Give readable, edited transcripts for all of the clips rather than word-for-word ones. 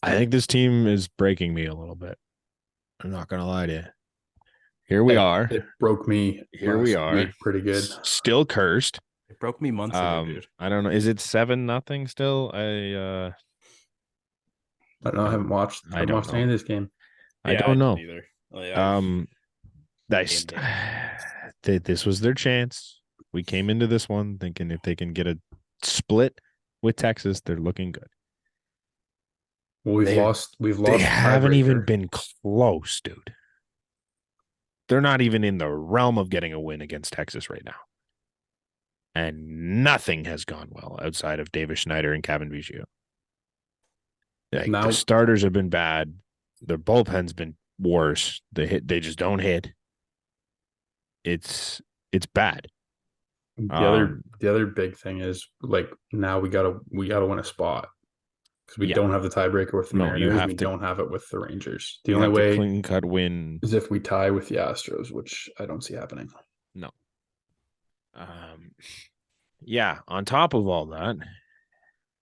I think this team is breaking me a little bit. I'm not gonna lie to you. Here we are. It broke me Here we last are. week pretty good. Still cursed. It broke me months ago, dude. I don't know. Is it 7-0 still? I haven't watched I don't any of know. this game. I Yeah, I don't know. didn't either. Like, That this was their chance. We came into this one thinking if they can get a split with Texas, they're looking good. Well, we've lost. They haven't even tiebreaker. been close, dude. They're not even in the realm of getting a win against Texas right now. And nothing has gone well outside of Davis Schneider and Cavan Biggio. Like, Now the starters have been bad. Their bullpen's been worse. They just don't hit. It's bad. the other big thing is like now we gotta win a spot because we don't have the tiebreaker with the Mariners. We don't have it with the Rangers. The only way clean cut win is if we tie with the Astros, which I don't see happening. No. Yeah. On top of all that,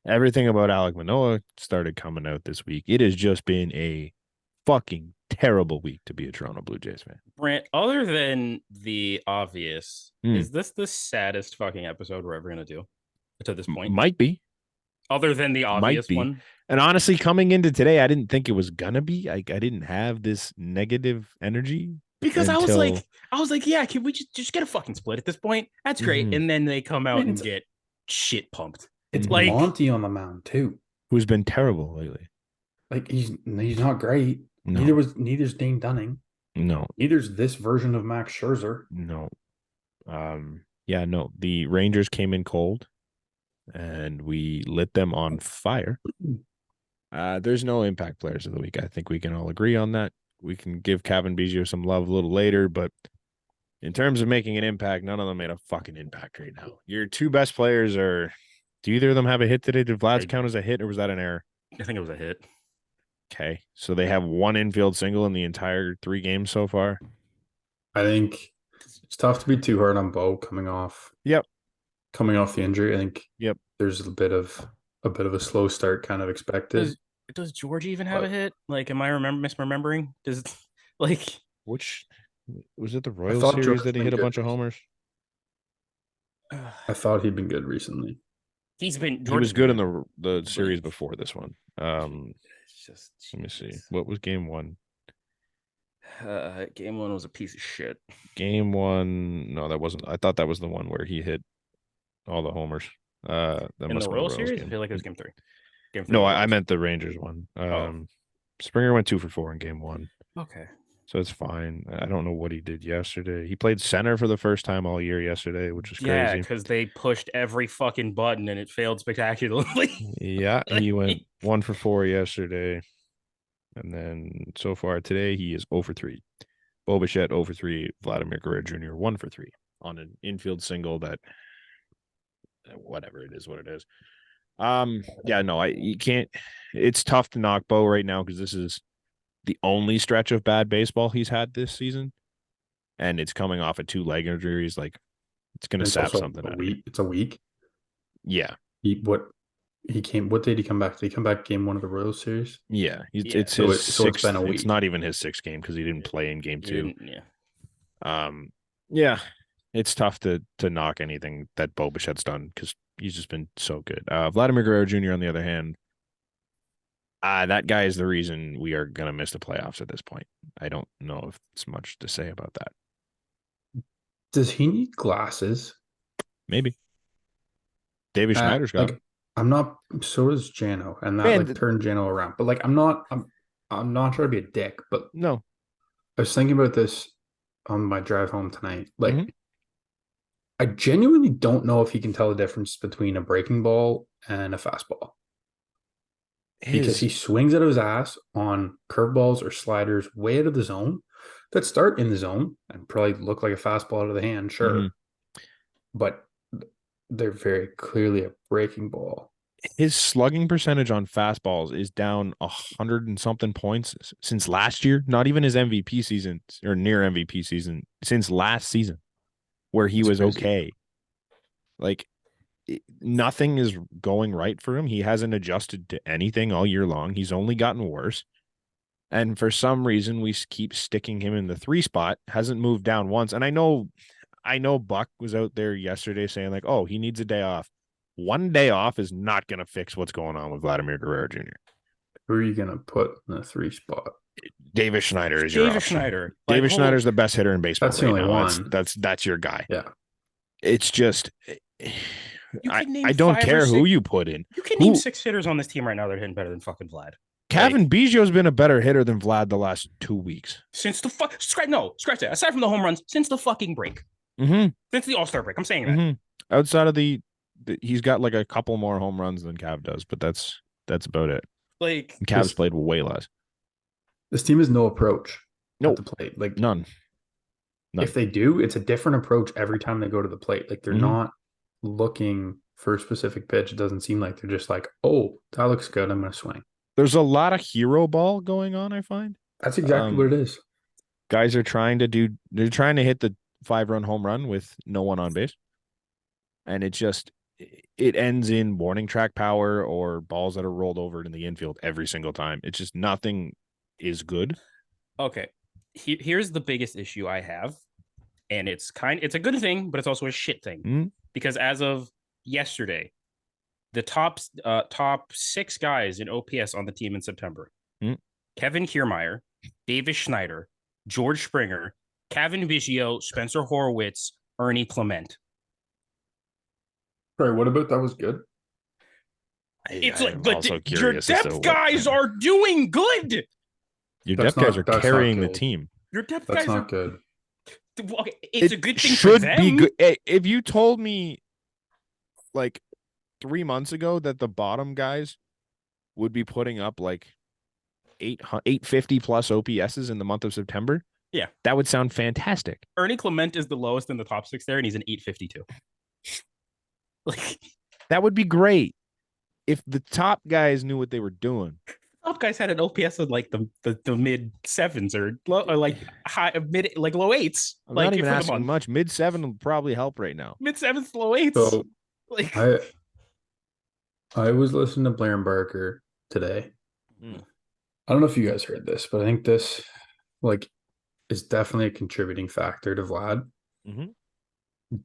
everything about Alek Manoah started coming out this week. It has just been a fucking terrible week to be a Toronto Blue Jays fan. Brant, other than the obvious, is this the saddest fucking episode we're ever gonna do to this point? Might be. Other than the obvious one. And honestly, coming into today, I didn't think it was gonna be. I didn't have this negative energy. Because I was like, yeah, can we just get a fucking split at this point? That's great. And then they come out and get shit pumped. It's like Monty on the mound too, who's been terrible lately. Like he's not great. No. Neither's Dane Dunning. No. Neither's this version of Max Scherzer. No. Yeah, no. The Rangers came in cold and we lit them on fire. There's no impact players of the week. I think we can all agree on that. We can give Cavan Biggio some love a little later, but in terms of making an impact, none of them made a fucking impact right now. Your two best players are. Do either of them have a hit today? Did Vlad's count as a hit, or was that an error? I think it was a hit. Okay, so they have one infield single in the entire 3 games so far. I think it's tough to be too hard on Bo coming off. Yep. Coming off the injury, I think. Yep. There's a bit of a slow start kind of expected. Does George even have a hit? Like, am I misremembering? Does which was it the Royal Series that he hit a bunch of homers? I thought he'd been good recently. He was good in the series before this one. Let me see. What was game 1? Game 1 was a piece of shit. Game 1, no, that wasn't. I thought that was the one where he hit all the homers. That in the Royal Series, game. I feel like it was game 3. No, I meant the Rangers one. Springer went 2 for 4 in game 1. Okay. So it's fine. I don't know what he did yesterday. He played center for the first time all year yesterday, which was crazy. Yeah, because they pushed every fucking button and it failed spectacularly. Yeah, he went 1 for 4 yesterday. And then so far today, he is 0 for 3. Bo Bichette 0 for 3. Vladimir Guerrero Jr. 1 for 3 on an infield single that whatever it is, what it is. Yeah, no, you can't. It's tough to knock Bo right now because this is the only stretch of bad baseball he's had this season, and it's coming off of 2 leg injuries. Like, it's going to sap something out of him. It's a week. Yeah. What did he come back? Did he come back game 1 of the Royal Series? Yeah. It's his sixth. It's been a week. It's not even his 6th game because he didn't play in game 2. Yeah. Yeah. It's tough to knock anything that Bo Bichette's done because he's just been so good. Vladimir Guerrero Jr., on the other hand, that guy is the reason we are going to miss the playoffs at this point. I don't know if it's much to say about that. Does he need glasses? Maybe. David Schneider's got them. I'm not. So does Jano, and that turned Jano around. But I'm not trying to be a dick. But no, I was thinking about this on my drive home tonight. I genuinely don't know if he can tell the difference between a breaking ball and a fastball. Because he swings out of his ass on curveballs or sliders way out of the zone that start in the zone and probably look like a fastball out of the hand, sure. But they're very clearly a breaking ball. His slugging percentage on fastballs is down 100 and something points since last year. Not even his MVP season or near MVP season, since last season, where he was okay. Like, nothing is going right for him. He hasn't adjusted to anything all year long. He's only gotten worse. And for some reason, we keep sticking him in the 3 spot. Hasn't moved down once. And I know Buck was out there yesterday saying like, "Oh, he needs a day off." One day off is not going to fix what's going on with Vladimir Guerrero Jr. Who are you going to put in the 3 spot? Davis Schneider is your option. Schneider. Davis Schneider's the best hitter in baseball. That's the only one. That's your guy. Yeah. It's just I don't care who you put in. You can name 6 hitters on this team right now that are hitting better than fucking Vlad. Cavan Biggio's been a better hitter than Vlad the last 2 weeks. Since the scratch that. Aside from the home runs, since the fucking break. Mm-hmm. Since the All-Star break. I'm saying that. Outside of he's got like a couple more home runs than Cav does, but that's about it. Like Cavs played way less. This team has no approach at the plate. Like none. If they do, it's a different approach every time they go to the plate. Like they're not looking for a specific pitch. It doesn't seem like they're just like, oh, that looks good, I'm going to swing. There's a lot of hero ball going on, I find. That's exactly what it is. Guys are trying to hit the 5-run home run with no one on base. And it ends in warning track power or balls that are rolled over in the infield every single time. It's just nothing is good. Okay. Here's the biggest issue I have. And it's a good thing, but it's also a shit thing. Because as of yesterday, the top 6 guys in OPS on the team in September: Kevin Kiermaier, Davis Schneider, George Springer, Cavan Biggio, Spencer Horwitz, Ernie Clement. Sorry, what about that was good? It's like your depth guys are doing good. Your depth guys are carrying the team. Your depth guys are not good. Okay, it's a good thing should for them. Be good. If you told me like 3 months ago that the bottom guys would be putting up like 850 plus OPSs in the month of September, yeah, that would sound fantastic. Ernie Clement is the lowest in the top 6 there, and he's an 852. Like that would be great if the top guys knew what they were doing. Top guys had an OPS of like the mid 7s or like high mid like low 8s. I'm like not even asking much. Mid 7 will probably help right now. Mid 7s, low 8s. So like I was listening to Blair and Barker today. I don't know if you guys heard this, but I think this like is definitely a contributing factor to Vlad.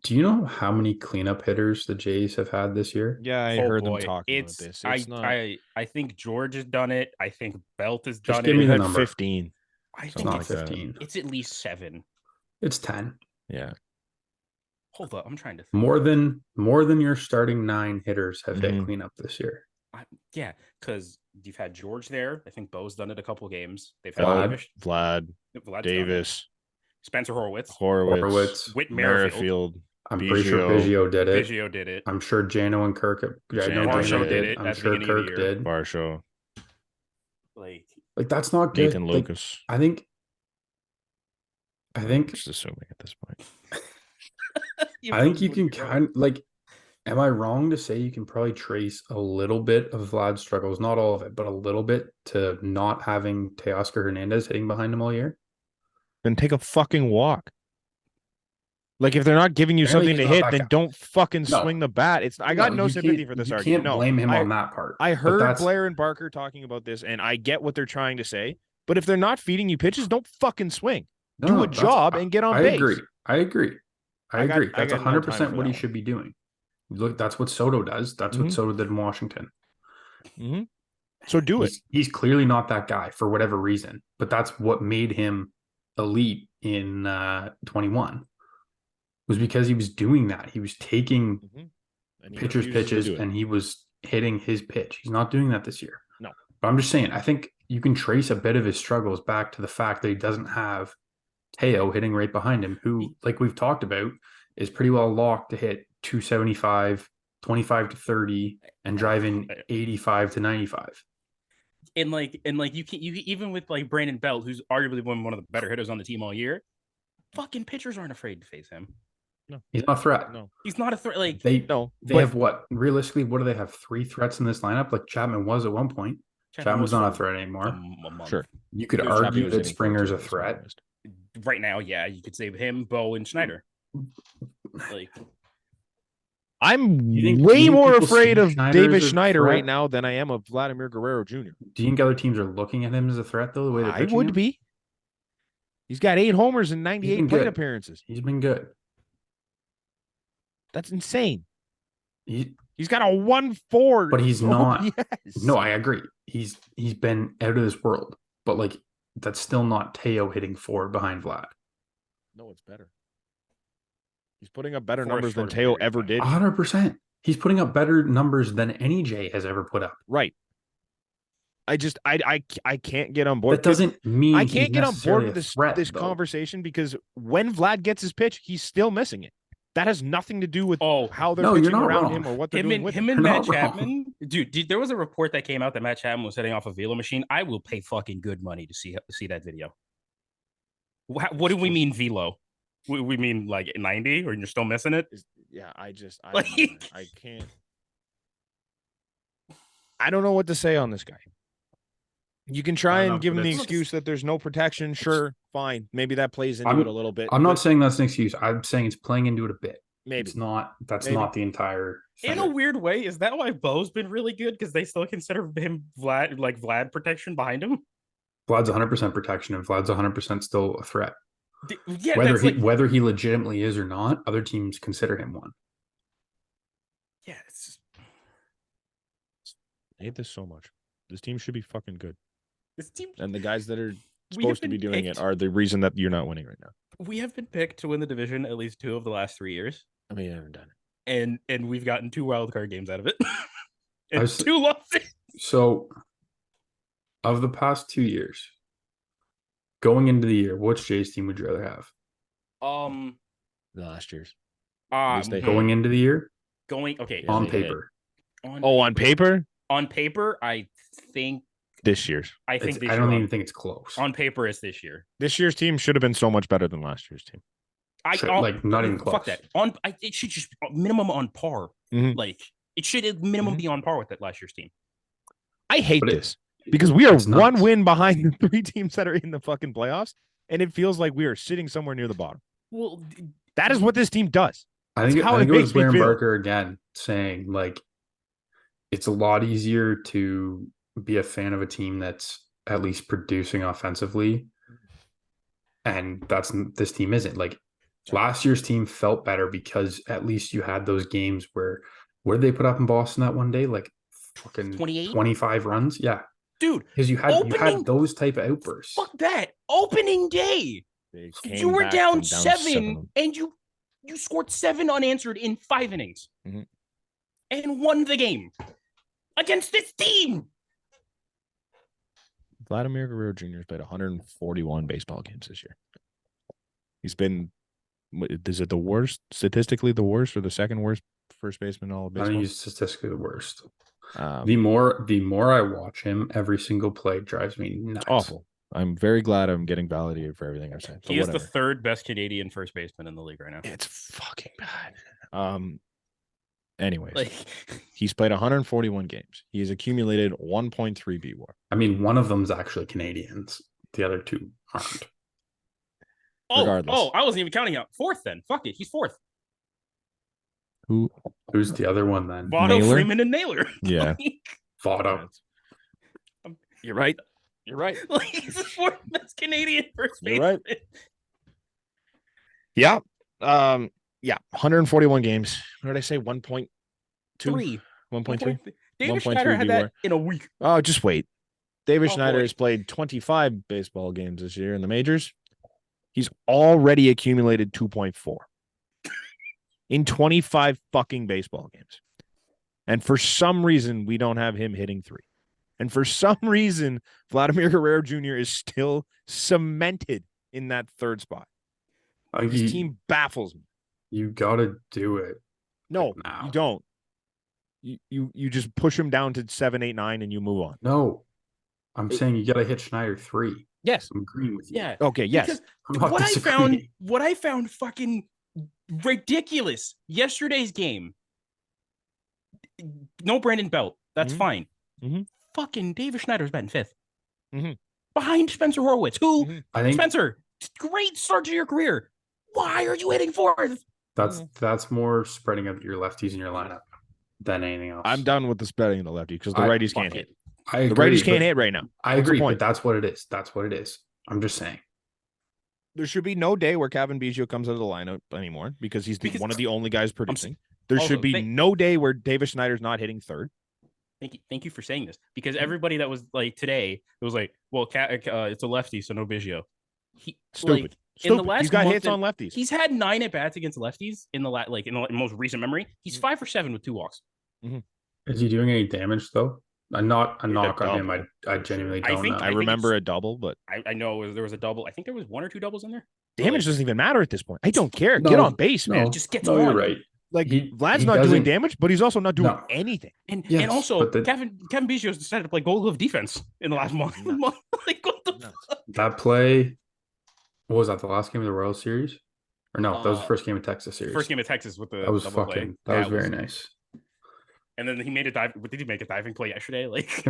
Do you know how many cleanup hitters the Jays have had this year? Yeah, I heard them talking about this. I think George has done it. I think Belt has done it. Give me the number. 15. I think it's not 15. It's at least 7. It's 10. Yeah. Hold up, I'm trying to think. More than your starting 9 hitters have hit cleanup this year. Yeah, because you've had George there. I think Bo's done it a couple games. They've had Vlad Davis, Spencer Horwitz, Whit Merrifield. I'm pretty sure Biggio did it. Biggio did it. I'm sure Jano and Kirk. Varsho did it. I'm sure Kirk did. Varsho. Like that's not good. Nathan Lucas. I think. I'm just assuming at this point. I think you can kind of like. Am I wrong to say you can probably trace a little bit of Vlad's struggles, not all of it, but a little bit, to not having Teoscar Hernandez hitting behind him all year? Then take a fucking walk. Like if they're not giving you something to hit, then don't fucking swing the bat. I got no sympathy for this argument. You can't blame him on that part. I heard Blair and Barker talking about this, and I get what they're trying to say. But if they're not feeding you pitches, don't fucking swing. Do a job and get on base. I agree. That's 100% what he should be doing. Look, that's what Soto does. That's what Soto did in Washington. So do it. He's clearly not that guy for whatever reason, but that's what made him elite in 21. Was because he was doing that. He was taking pitchers' pitches and he was hitting his pitch. He's not doing that this year. No. But I'm just saying, I think you can trace a bit of his struggles back to the fact that he doesn't have Teo hitting right behind him, who, like we've talked about, is pretty well locked to hit 275, 25 to 30, and driving 85 to 95. And you even with like Brandon Belt, who's arguably one of the better hitters on the team all year, fucking pitchers aren't afraid to face him. No, he's not a threat. No, he's not a threat. Like they have what? Realistically, what do they have? 3 threats in this lineup? Like Chapman was at one point. Chapman's not a threat anymore. Sure, you could argue that Springer's a threat. Right now, yeah, you could say him, Bo, and Schneider. Like I'm you way think more people afraid see of Schneider David as a Schneider right threat? now than I am of Vladimir Guerrero Jr. Do you think other teams are looking at him as a threat, though, the way they're I pitching would him? be. He's got 8 homers and He's 98 been plate good. appearances. He's been good. That's insane. He's got a 1.4. but he's not. Yes. No, I agree. He's been out of this world, but like that's still not Teo hitting 4 behind Vlad. No, it's better. He's putting up better For a numbers than short Teo period of ever time. did. 100%. He's putting up better numbers than any J has ever put up. Right. I can't get on board. That doesn't mean I can't get on board with this though. conversation because when Vlad gets his pitch, he's still missing it. That has nothing to do with how they're pitching around him or what they're doing with him. Him and Matt Chapman, dude, there was a report that came out that Matt Chapman was setting off a velo machine. I will pay fucking good money to see that video. What do we mean velo? We mean like 90, or you're still missing it? Yeah, I can't. I don't know what to say on this guy. You can try and give him the excuse that there's no protection. Sure, fine. Maybe that plays into it a little bit. I'm not saying that's an excuse. I'm saying it's playing into it a bit. Maybe it's not. That's not the entire thing. In a weird way, is that why Bo's been really good? Because they still consider him Vlad protection behind him? Vlad's 100% protection, and Vlad's 100% still a threat. Yeah, whether he legitimately is or not, other teams consider him one. Yeah, I hate this so much. This team should be fucking good. This team and the guys that are supposed to be doing it are the reason that you're not winning right now. We have been picked to win the division at least 2 of the last 3 years. I mean, I haven't done it. And we've gotten 2 wildcard games out of it. And 2 losses. So, of the past 2 years, going into the year, which Jays team would you rather have? The last year's. Going into the year? On paper. On paper? On paper, I think this year's. I don't even think it's close. On paper, it's this year. This year's team should have been so much better than last year's team. Not even close. Fuck that. It should just minimum on par. Mm-hmm. Like it should minimum be on par with that last year's team. I hate this because we are 1 win behind the 3 teams that are in the fucking playoffs, and it feels like we are sitting somewhere near the bottom. Well, that is what this team does. I think it was Blair Barker again saying like it's a lot easier to be a fan of a team that's at least producing offensively, and this team isn't. Like last year's team felt better because at least you had those games where did they put up in Boston that one day? Like fucking 25 runs, yeah, dude. Because you had those type of outbursts. Fuck that opening day. You were down 7, and you scored 7 unanswered in 5 innings, and won the game against this team. Vladimir Guerrero Jr. has played 141 baseball games this year. He's been, is it the worst, statistically the worst, or the second worst first baseman in all of baseball? I think he's statistically the worst. The more I watch him, every single play drives me nuts. Awful. I'm very glad I'm getting validated for everything I've said. He is the 3rd best Canadian first baseman in the league right now. It's fucking bad. Anyways, he's played 141 games. He has accumulated 1.3 BWAR. I mean, one of them's actually Canadians. The other 2 aren't. Regardless. I wasn't even counting out 4th then. Fuck it. He's 4th. Who's the other one then? Votto, Freeman, and Naylor. Yeah. Votto. You're right. You're right. He's the 4th best Canadian first baseman. You're right. Yeah. Yeah, 141 games. What did I say? 1.2? 1.3? David Schneider had that in a week. Oh, just wait. David Schneider has played 25 baseball games this year in the majors. He's already accumulated 2.4 in 25 fucking baseball games. And for some reason, we don't have him hitting 3. And for some reason, Vladimir Guerrero Jr. is still cemented in that 3rd spot. His team baffles me. You gotta do it. No, you don't. You just push him down to 7, 8, 9, and you move on. No, I'm saying you gotta hit Schneider 3. Yes, I'm agreeing with you. Yeah. Okay. Yes. What I found fucking ridiculous yesterday's game. No Brandon Belt. That's fine. Fucking David Schneider's batting 5th. Behind Spencer Horwitz. Who? I think Spencer, great start to your career. Why are you hitting 4th? That's more spreading out your lefties in your lineup than anything else. I'm done with the spreading of the lefty because the righties can't hit. I agree. The righties can't hit right now. I agree, but that's what it is. That's what it is. I'm just saying. There should be no day where Cavan Biggio comes out of the lineup anymore because he's one of the only guys producing. There should be no day where Davis Schneider's not hitting third. Thank you for saying this, because everybody that was like today, it was like, well, it's a lefty, so no Biggio. Stupid. In the last, he's got hits on lefties. He's had 9 at bats against lefties in the most recent memory. He's 5 for 7 with 2 walks. Is he doing any damage though? I'm not a knock on him. I genuinely don't know. I remember a double, but I know there was a double. I think there was 1 or 2 doubles in there. Damage doesn't even matter at this point. I don't care. Get on base, man. Just get on. You're right. Like Vlad's not doing damage, but he's also not doing anything. And also Cavan Biggio decided to play goal glove defense in the last month. Like what the fuck? That play, what was that? The last game of the Royal Series, or no? That was the first game of Texas series. First game of Texas with the that was double fucking. Play. That was very nice. And then he made a dive. Did he make a diving play yesterday? Like,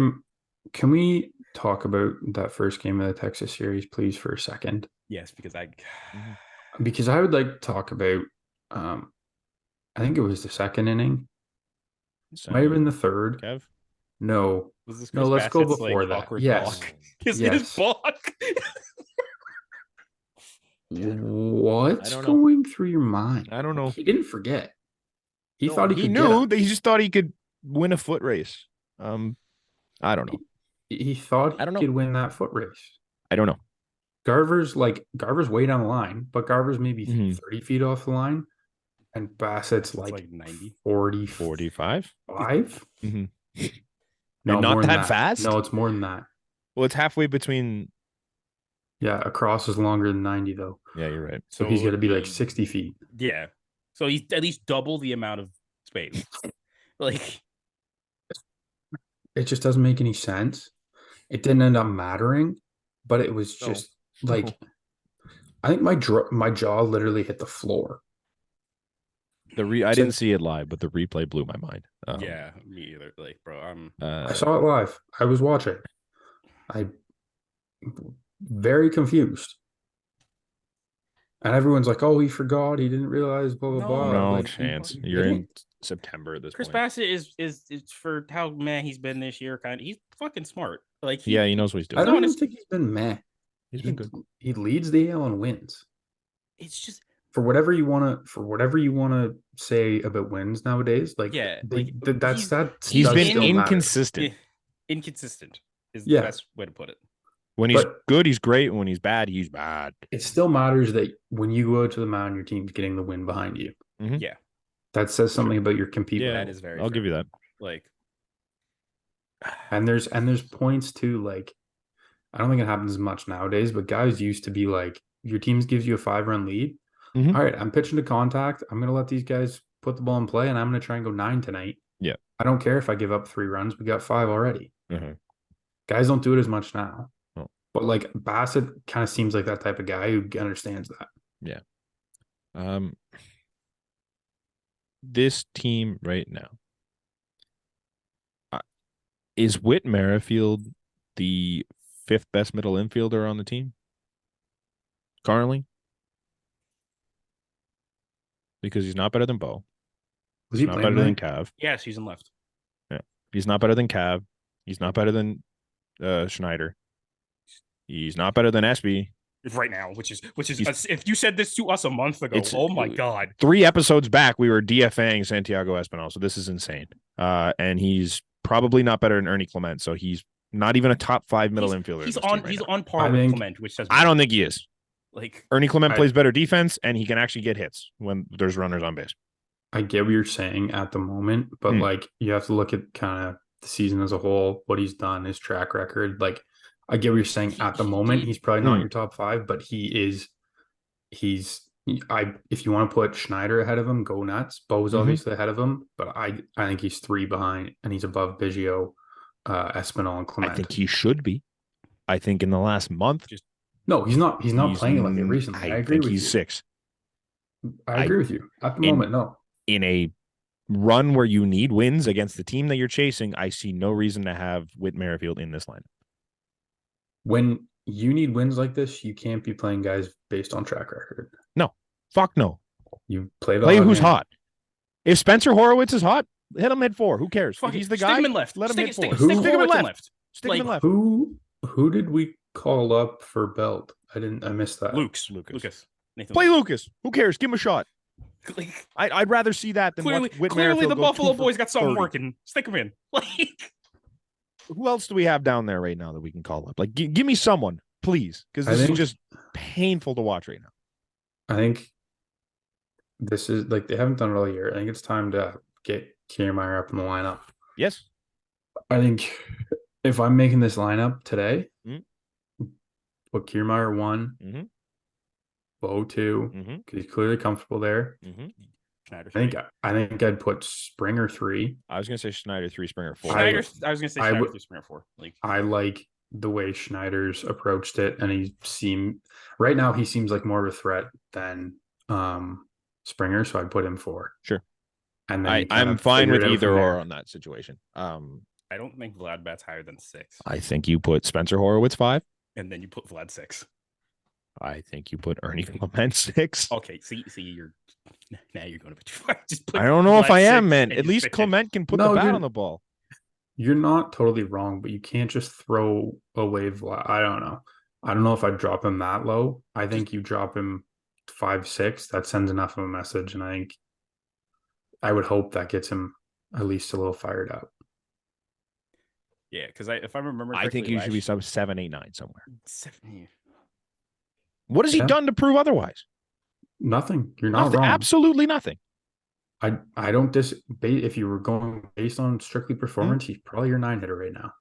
can we talk about that first game of the Texas series, please, for a second? Yes, because I would like to talk about. I think it was the second inning. Might have been the third. Kev? No. No, let's go before that. Yes. His block. What's going through your mind? I don't know. He didn't forget. He thought he knew that he just thought he could win a foot race. I don't know. He thought he could win that foot race. I don't know. Garver's way down the line, but Garver's maybe 30 feet off the line. And Bassett's like 90, 40, 45, 5. No, not that fast. No, it's more than that. Well, it's halfway between. Yeah, across is longer than 90 though. Yeah, you're right. So he's going to be like 60 feet. Yeah, so he's at least double the amount of space. Like, it just doesn't make any sense. It didn't end up mattering, but it was just I think my jaw literally hit the floor. I didn't see it live, but the replay blew my mind. Yeah, me either. Like, bro, I saw it live. I was watching. I'm very confused. And everyone's like, "Oh, he forgot. He didn't realize." Blah blah blah. No chance. You're in September at this Chris point. Bassett is for how meh he's been this year. He's fucking smart. Like, he knows what he's doing. I don't even think he's been meh. He's been good. He leads the AL in wins. It's just. For whatever you want to say about wins nowadays, he's been inconsistent. Inconsistent is the best way to put it. When he's good, he's great. And when he's bad, he's bad. It still matters that when you go to the mound, your team's getting the win behind you. Mm-hmm. Yeah, that says something about your compete. Yeah, that is very. I'll give you that. Like, and there's points too. Like, I don't think it happens as much nowadays, but guys used to be like, your team gives you a 5-run lead. Mm-hmm. All right, I'm pitching to contact. I'm going to let these guys put the ball in play, and I'm going to try and go 9 tonight. Yeah. I don't care if I give up 3 runs. We got 5 already. Mm-hmm. Guys don't do it as much now. Oh. But, like, Bassett kind of seems like that type of guy who understands that. Yeah. This team right now. Is Whit Merrifield the 5th best middle infielder on the team currently? Because he's not better than Bo. He's not better than Cav. Yeah, season left. Yeah. He's not better than Cav. He's not better than Schneider. He's not better than SB. Right now, which is if you said this to us a month ago, oh my God. 3 episodes back, we were DFAing Santiago Espinal, so this is insane. And he's probably not better than Ernie Clement, so he's not even a top 5 middle infielder. He's on par with Clement, which says I don't think he is. Like, Ernie Clement plays better defense, and he can actually get hits when there's runners on base. I get what you're saying at the moment, but like, you have to look at kind of the season as a whole, what he's done, his track record. Like, I get what you're saying at the moment. He's probably not your top 5, but if you want to put Schneider ahead of him, go nuts. Bo's obviously ahead of him, but I think he's 3 behind, and he's above Biggio, Espinal, and Clement. I think he should be. I think in the last month, no, he's not playing like it recently. I agree with you. He's 6. I agree with you. At the moment, no. In a run where you need wins against the team that you're chasing, I see no reason to have Whit Merrifield in this lineup. When you need wins like this, you can't be playing guys based on track record. No. Fuck no. You play who's game. hot. If Spencer Horowitz is hot, hit him at 4. Who cares? Fuck if he's it. the Stick guy, him in left. let him hit 4. Stick him in left. Stick him in left. Who did we call up for Belt? I missed that. Lucas. Nathan Play Lucas. Who cares? Give him a shot. I'd rather see that than clearly the Buffalo boys got something working. Stick him in. Who else do we have down there right now that we can call up? Like, give me someone, please, because this is just painful to watch right now. I think this is like they haven't done it all year. I think it's time to get Kiermaier up in the lineup. Yes. I think if I'm making this lineup today, put Kiermaier 1, Bo 2, because he's clearly comfortable there. Schneider 3. I think I'd put Springer 3. I was gonna say Schneider 3, Springer 4. I was gonna say Schneider 3, Springer 4. I like the way Schneider's approached it, and right now he seems like more of a threat than Springer, so I'd put him 4. Sure. And then I'm fine with either or on that situation. I don't think Vlad bats higher than 6. I think you put Spencer Horowitz 5. And then you put Vlad 6. I think you put Ernie Clement 6. Okay, see, you're going a bit too far. I don't know if I am, man. At least Clement can put the bat on the ball. You're not totally wrong, but you can't just throw away Vlad. I don't know. I don't know if I'd drop him that low. I think you drop him 5, 6. That sends enough of a message, and I would hope that gets him at least a little fired up. Yeah, because if I remember correctly, I think you should be some 7, 8, 9 somewhere. 7. What has he done to prove otherwise? Nothing. You're not wrong. Absolutely nothing. I don't if you were going based on strictly performance, he's probably your 9 hitter right now.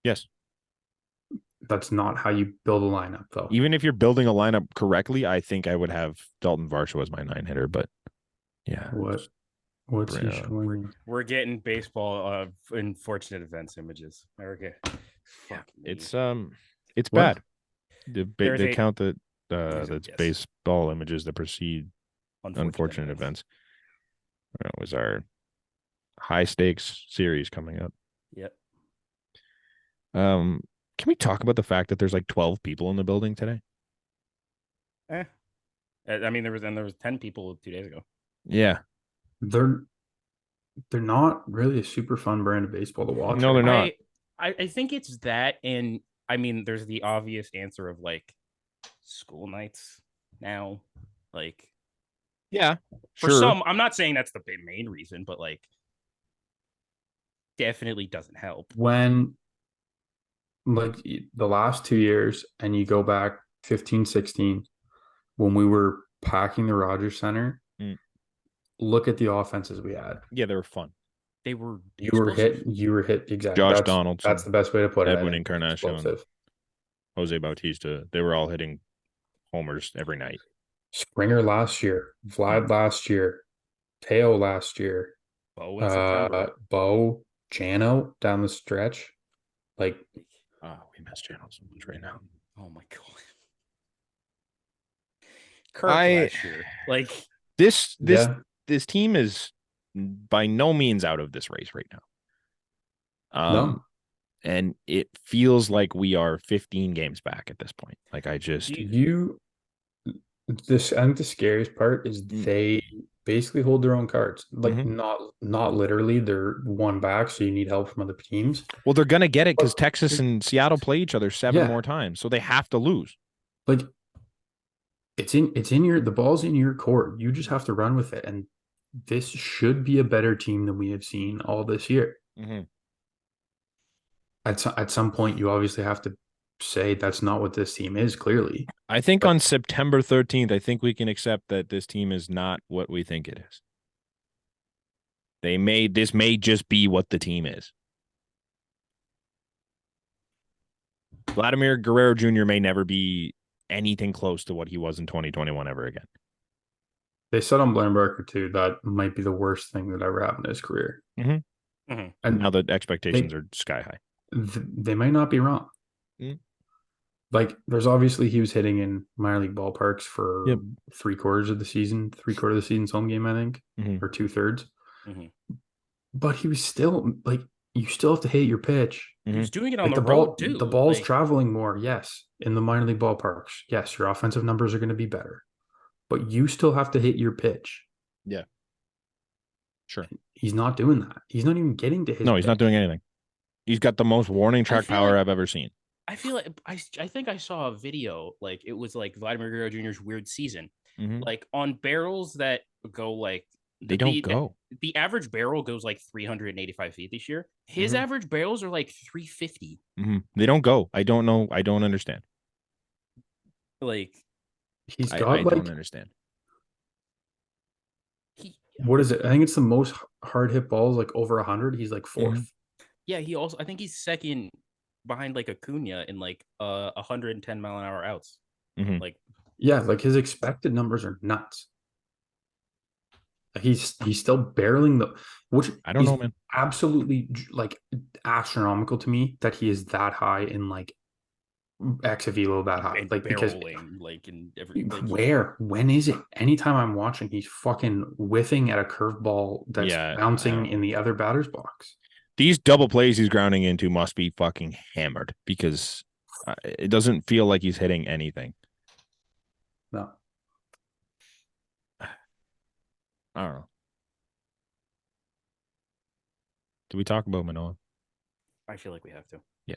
Yes. That's not how you build a lineup, though. Even if you're building a lineup correctly, I think I would have Dalton Varsho as my 9 hitter, but yeah. What's he showing? We're getting baseball unfortunate events images. Okay. Yeah, it's bad. They count that's baseball images that precede unfortunate events. It was our high stakes series coming up. Yep. Can we talk about the fact that there's like 12 people in the building today? I mean, there was 10 people 2 days ago. Yeah. They're not really a super fun brand of baseball to watch. No, they're not. I think it's that, and I mean, there's the obvious answer of like school nights now, like. Yeah, for some, I'm not saying that's the main reason, but like, definitely doesn't help. When, like, the last 2 years, and you go back 15, 16, when we were packing the Rogers Center, look at the offenses we had. Yeah, they were fun. They were. You were hit exactly. Josh Donaldson. That's the best way to put it. Edwin Encarnacion, Jose Bautista. They were all hitting homers every night. Springer last year, Vlad last year, Teo last year, Bo, Jano down the stretch. Like, we miss Jano so much right now. Oh my god, Kirk last year. Like this team is by no means out of this race right now. No. And it feels like we are 15 games back at this point. Like I think the scariest part is they basically hold their own cards. Like not literally, they're one back, so you need help from other teams. Well, they're gonna get it because Texas and Seattle play each other 7 more times, so they have to lose. Like the ball's in your court. You just have to run with it, and this should be a better team than we have seen all this year. At some point, you obviously have to say that's not what this team is, clearly. I think on September 13th, I think we can accept that this team is not what we think it is. This may just be what the team is. Vladimir Guerrero Jr. may never be anything close to what he was in 2021 ever again. They said on Blaine Barker, too, that might be the worst thing that ever happened in his career. And now the expectations are sky high. They might not be wrong. Like, there's obviously he was hitting in minor league ballparks for 3/4 of the season, 3/4 of the season's home game, I think, or 2/3. But he was still like, you still have to hit your pitch. He was doing it on the road too. The ball's traveling more, yes, in the minor league ballparks. Yes, your offensive numbers are going to be better. but you still have to hit your pitch. Yeah. Sure. He's not doing that. He's not even getting to his No, he's pitch. not doing anything. He's got the most warning track power I've ever seen. I feel like I think I saw a video, like it was like Vladimir Guerrero Jr.'s weird season. Like on barrels that go like they don't go. The average barrel goes like 385 feet this year. His average barrels are like 350. They don't go. I don't know. I don't understand. Like he's got I don't understand. What is it? I think it's the most hard hit balls, like over 100. He's like fourth. Yeah, he also, I think he's second behind like Acuna in like 110 mile an hour outs. Like, yeah, like his expected numbers are nuts. He's still barreling which I don't know, man. Absolutely like astronomical to me that he is that high in like X of Elo that high, like because like in every when is it? Anytime I'm watching, he's fucking whiffing at a curveball that's bouncing in the other batter's box. These double plays he's grounding into must be fucking hammered because it doesn't feel like he's hitting anything. No. I don't know. Do we talk about Manoah? I feel like we have to. Yeah.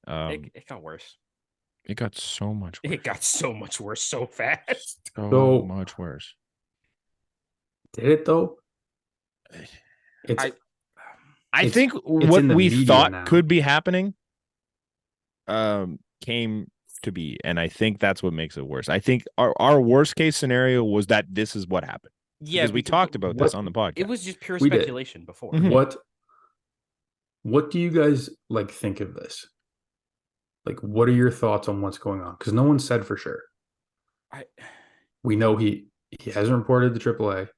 It got worse. It got so much worse. It got so much worse so fast. So much worse. Did it though? I think what we thought could be happening came to be, and I think that's what makes it worse. I think our worst case scenario was that this is what happened. Yeah, because we talked about this on the podcast. It was just pure speculation before. What do you guys like think of this? Like, what are your thoughts on what's going on? Because no one said for sure. We know he hasn't reported the AAA.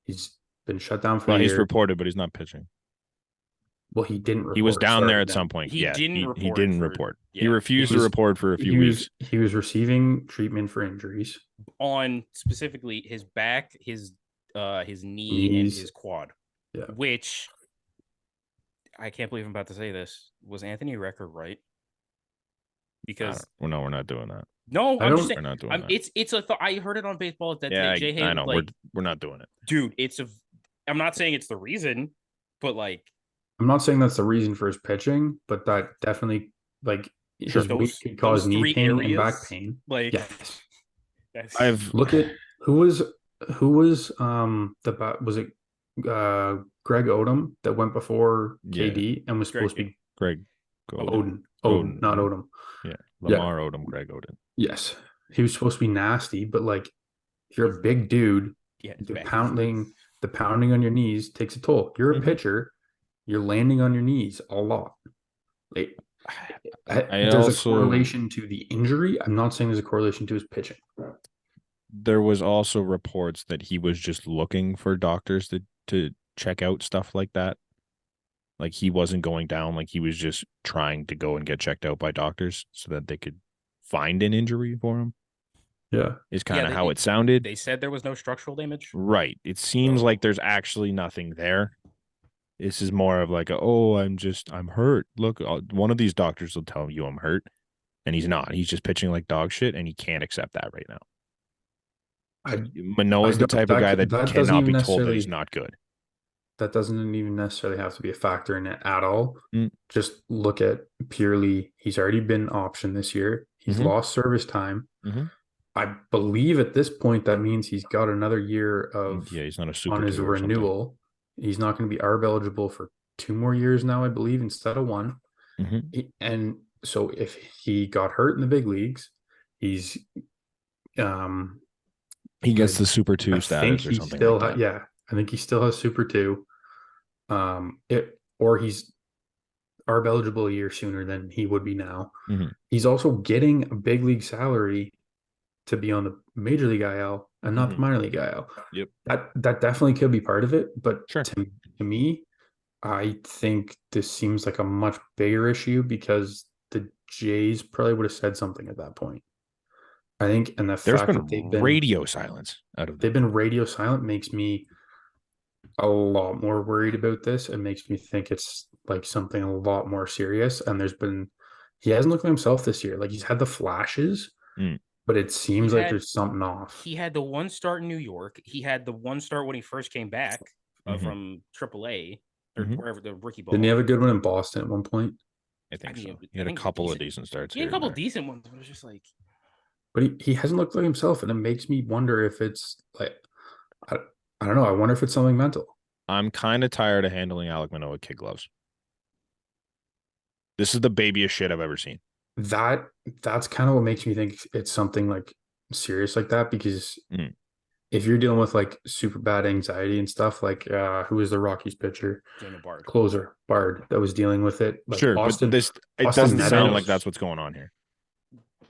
He's been shut down for a year. He's reported, but he's not pitching. Well, he didn't report. He was down there at some point. He didn't report. He refused to report for a few weeks. He was receiving treatment for injuries. On specifically his back, his knee, and his quad. Yeah. Which, I can't believe I'm about to say this. Was Anthony Recker right? Because no, we're not doing that. No, I'm just saying. We're not doing that. It's a I heard it on baseball that Jay I know. Like, we're not doing it. Dude, I'm not saying it's the reason, but like I'm not saying that's the reason for his pitching, but that definitely like his week could cause knee pain and back pain. Like yes. I've look at who was was it Greg Odom that went before KD and was supposed to be Greg Oden, not Odom. Yeah, Lamar Odom, Greg Oden. Yes, he was supposed to be nasty, but like if you're a big dude, the pounding on your knees takes a toll. You're a pitcher, you're landing on your knees a lot. Like, there's a correlation to the injury. I'm not saying there's a correlation to his pitching. There was also reports that he was just looking for doctors to check out stuff like that. Like he wasn't going down, like he was just trying to go and get checked out by doctors so that they could find an injury for him. Yeah. Is kind of how it sounded. They said there was no structural damage. Right. It seems like there's actually nothing there. This is more of like, I'm hurt. Look, one of these doctors will tell you I'm hurt, and he's not. He's just pitching like dog shit, and he can't accept that right now. Manoah is the type of guy that cannot be told that he's not good. That doesn't even necessarily have to be a factor in it at all. Just look at purely, he's already been optioned this year. He's lost service time. I believe at this point that means he's got another year of he's not a super on his renewal. He's not going to be ARB eligible for 2 more years now, I believe, instead of 1. And so if he got hurt in the big leagues, he's he gets the Super 2 status or something like that. Yeah, I think he still has Super 2. Or he's ARB eligible a year sooner than he would be now. He's also getting a big league salary to be on the major league IL and not the minor league IL. Yep. That definitely could be part of it. But sure. to me, I think this seems like a much bigger issue because the Jays probably would have said something at that point. I think, and the fact that they've been radio silence out of they've been radio silent makes me a lot more worried about this. It makes me think it's like something a lot more serious. And he hasn't looked like himself this year. Like he's had the flashes, But it seems like there's something off. He had the one start in New York. He had the one start when he first came back from AAA or wherever the rookie ball. Didn't he have a good one in Boston at one point? I think so. He had a couple of decent starts. He had a couple decent ones. But it was just like, but he hasn't looked like himself, and it makes me wonder if it's like, I don't know. I wonder if it's something mental. I'm kind of tired of handling Alek Manoah with kid gloves. This is the babyest shit I've ever seen. That's kind of what makes me think it's something like serious like that, because if you're dealing with like super bad anxiety and stuff, like who was the Rockies pitcher? Daniel Bard. Closer Bard that was dealing with it. Like sure, but it doesn't sound like that's what's going on here.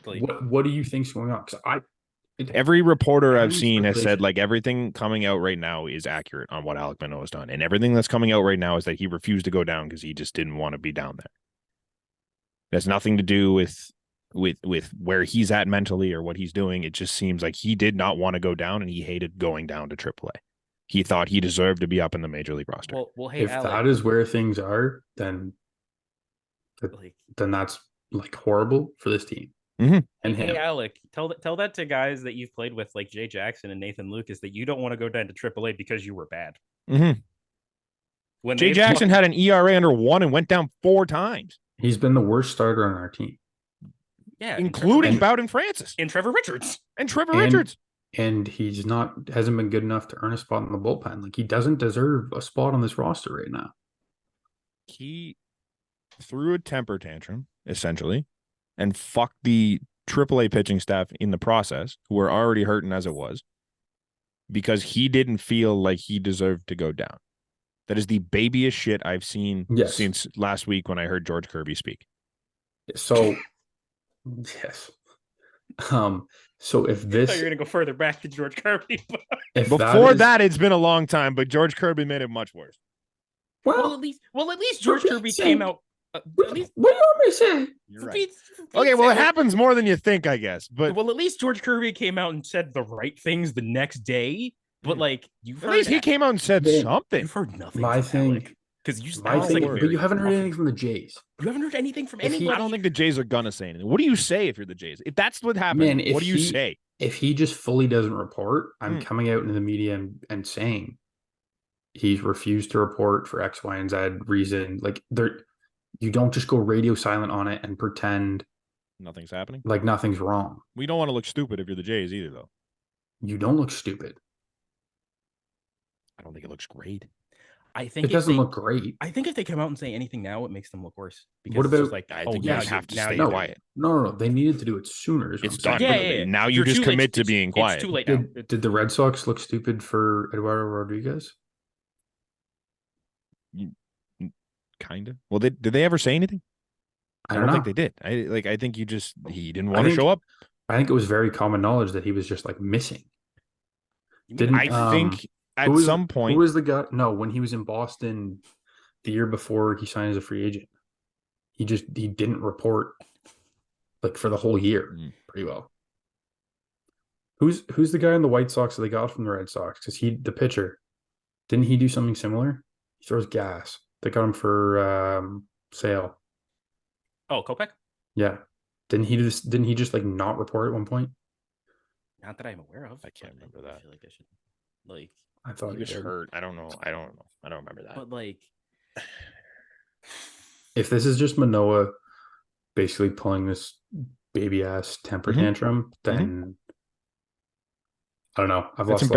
Like, what do you think's going on? Because every reporter I've seen has said like everything coming out right now is accurate on what Alek Manoah has done, and everything that's coming out right now is that he refused to go down because he just didn't want to be down there. It has nothing to do with where he's at mentally or what he's doing. It just seems like he did not want to go down, and he hated going down to AAA. He thought he deserved to be up in the major league roster. Well, hey, if Alek, that is where things are, then that's like horrible for this team. And hey, Alek, tell that to guys that you've played with, like Jay Jackson and Nathan Lucas, that you don't want to go down to AAA because you were bad. When Jay Jackson had an ERA under 1 and went down 4 times. He's been the worst starter on our team. Yeah, including Bowden Francis and Trevor Richards. And he's hasn't been good enough to earn a spot in the bullpen. Like, he doesn't deserve a spot on this roster right now. He threw a temper tantrum, essentially, and fucked the AAA pitching staff in the process, who were already hurting as it was, because he didn't feel like he deserved to go down. That is the babyest shit I've seen since last week when I heard George Kirby speak. So, yes. So if this, I thought you were gonna go further back to George Kirby. Before that, it's been a long time, but George Kirby made it much worse. Well, at least George Kirby came out. What do you want me to say? You're right. Okay, well, it happens more than you think, I guess. But at least George Kirby came out and said the right things the next day. But like, at least he came out and said something. You've heard nothing. My thing, because you but you haven't heard anything from the Jays. You haven't heard anything from anybody. I don't think the Jays are gonna say anything. What do you say if you're the Jays? If that's what happened, what do you say? If he just fully doesn't report, I'm coming out into the media and saying he's refused to report for X, Y, and Z reason. Like, you don't just go radio silent on it and pretend nothing's happening. Like nothing's wrong. We don't want to look stupid if you're the Jays either, though. You don't look stupid. I don't think it looks great. I think it doesn't look great. I think if they come out and say anything now, it makes them look worse. Because what about it's like, I think you have to stay quiet. No. They needed to do it sooner. It's done. Yeah. Now you just commit to being quiet. It's too late now. Did the Red Sox look stupid for Eduardo Rodriguez? Kind of. Well, did they ever say anything? I don't think they did. I think he didn't want to show up. I think it was very common knowledge that he was just like missing. I think at some point, who was the guy? No, when he was in Boston the year before he signed as a free agent, he didn't report like for the whole year pretty well. Who's the guy in the White Sox that they got from the Red Sox? Because the pitcher, didn't he do something similar? He throws gas. They got him for sale. Oh, Kopech? Yeah. Didn't he just like not report at one point? Not that I'm aware of. I can't remember that. I feel like I should. Like, I thought he was hurt. I don't know. I don't remember that. But like, if this is just Manoah basically pulling this baby ass temper tantrum, then I don't know. I've lost a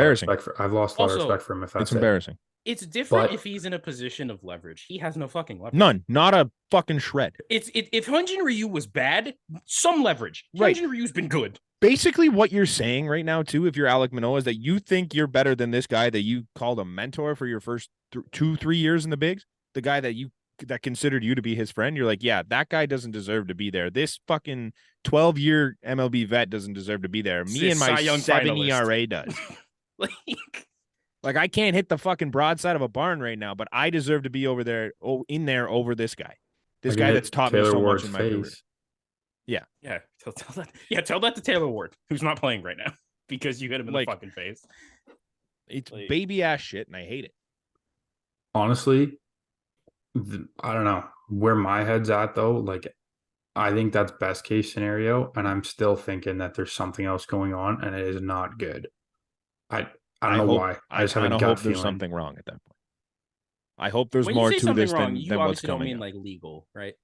lot of respect for him. If that's embarrassing. It's different if he's in a position of leverage. He has no fucking leverage. None. Not a fucking shred. If Hyun-Jin Ryu was bad, some leverage. Right. Hyun-Jin Ryu's been good. Basically, what you're saying right now, too, if you're Alek Manoah, is that you think you're better than this guy that you called a mentor for your first 2-3 years in the bigs, the guy that considered you to be his friend. You're like, yeah, that guy doesn't deserve to be there. This fucking 12-year MLB vet doesn't deserve to be there. Me and my 7 ERA does. Like, I can't hit the fucking broadside of a barn right now, but I deserve to be over there, over this guy. This guy that's taught me so much in my career. Yeah. Yeah. Tell that to Taylor Ward, who's not playing right now, because you hit him in the fucking face. It's baby ass shit, and I hate it. Honestly, I don't know where my head's at though. Like, I think that's best case scenario, and I'm still thinking that there's something else going on, and it is not good. I I don't know why. I I just have a kind of gut hope there's feeling. something wrong at that point. I hope there's When you more say to something this wrong, you than what's obviously don't coming mean out. like legal, right?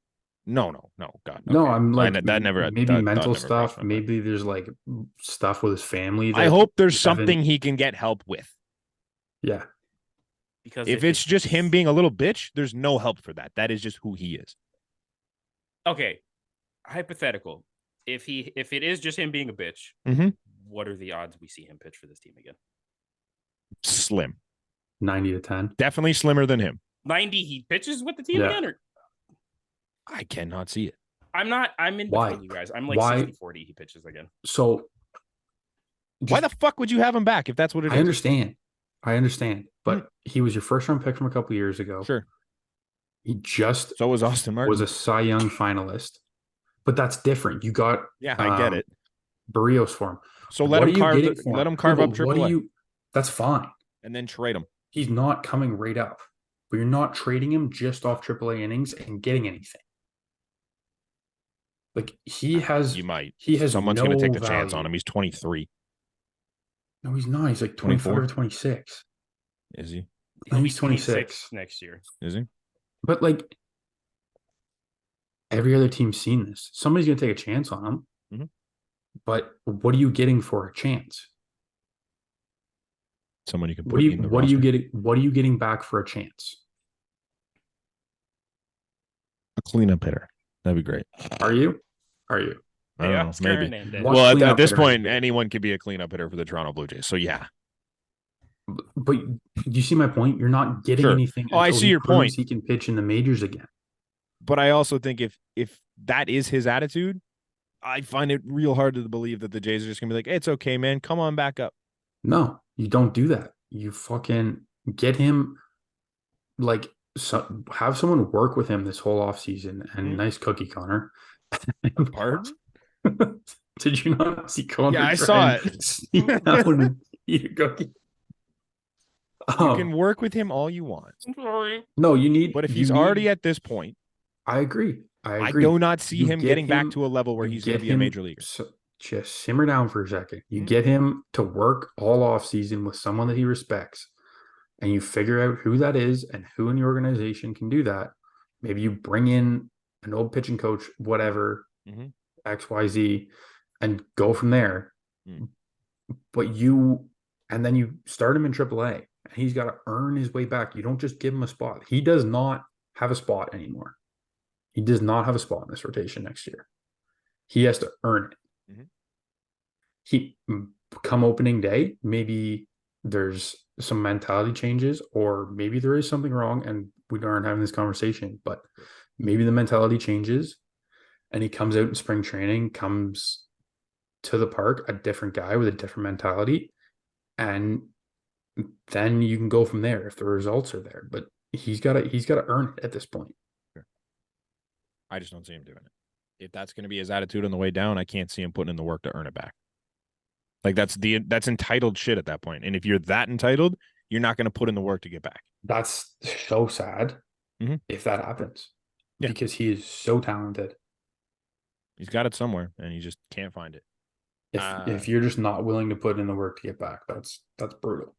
No, God. No, Okay. I'm like That never maybe that thought mental never crossed stuff. my mind. Maybe there's like stuff with his family I that hope there's we something haven't. he can get help with. Yeah, Because If it's just him being a little bitch, there's no help for that. That is just who he is. okay, hypothetical. If it is just him being a bitch, Mm-hmm. what are the odds we see him pitch for this team again? Slim. 90-10. Definitely slimmer than him. 90 he pitches with the team Yeah. again, or I cannot see it. I'm in Why? between you guys. I'm like Why? 60-40 he pitches again. So Why the fuck would you have him back if that's what it is? I understand, but he was your first round pick from a couple years ago. Sure. He just So was Austin Martin. was a Cy Young finalist, but that's different. You got I get it. Barrios for him. So let him carve up What do AAA. you? That's fine. And then trade him. He's not coming right up, but you're not trading him just off AAA innings and getting anything. Like he has, You might. He has Someone's no going to take the value. chance on him. He's 23. No, he's not. He's like 25 24? or 26. Is he? No, he's 26 next year. Is he? But like every other team's seen this. Somebody's going to take a chance on him. Mm-hmm. But what are you getting for a chance? Someone you can put in the roster. What are you getting back for a chance? A cleanup hitter. That'd be great. Are you? I don't know. Maybe. What Well, at this point, anyone could be a cleanup hitter for the Toronto Blue Jays. So yeah. But you see my point? You're not getting anything. Oh, I see your point. He can pitch in the majors again. But I also think if that is his attitude, I find it real hard to believe that the Jays are just gonna be like, hey, it's okay, man. Come on back up. No, you don't do that. You fucking get him, like, have someone work with him this whole offseason. And nice cookie, Connor. Pardon? Did you not see Connor? Yeah, I saw it. Sneak out and eat a cookie. You can work with him all you want. No, you need. But if he's already at this point, I agree. I do not see him getting back to a level where he's going to be a major leaguer. So just simmer down for a second. You get him to work all off season with someone that he respects, and you figure out who that is and who in the organization can do that. Maybe you bring in an old pitching coach, whatever, XYZ, and go from there. But then you start him in AAA, and he's got to earn his way back. You don't just give him a spot. He does not have a spot anymore. He does not have a spot in this rotation next year. He has to earn it. He come opening day, maybe there's some mentality changes, or maybe there is something wrong and we aren't having this conversation, but maybe the mentality changes and he comes out in spring training, comes to the park, a different guy with a different mentality, and then you can go from there if the results are there. But he's got to earn it at this point. I just don't see him doing it. If that's going to be his attitude on the way down, I can't see him putting in the work to earn it back. Like that's entitled shit at that point. And if you're that entitled, you're not going to put in the work to get back. That's so sad if that happens. Yeah. Because he is so talented. He's got it somewhere and he just can't find it. If you're just not willing to put in the work to get back, that's brutal.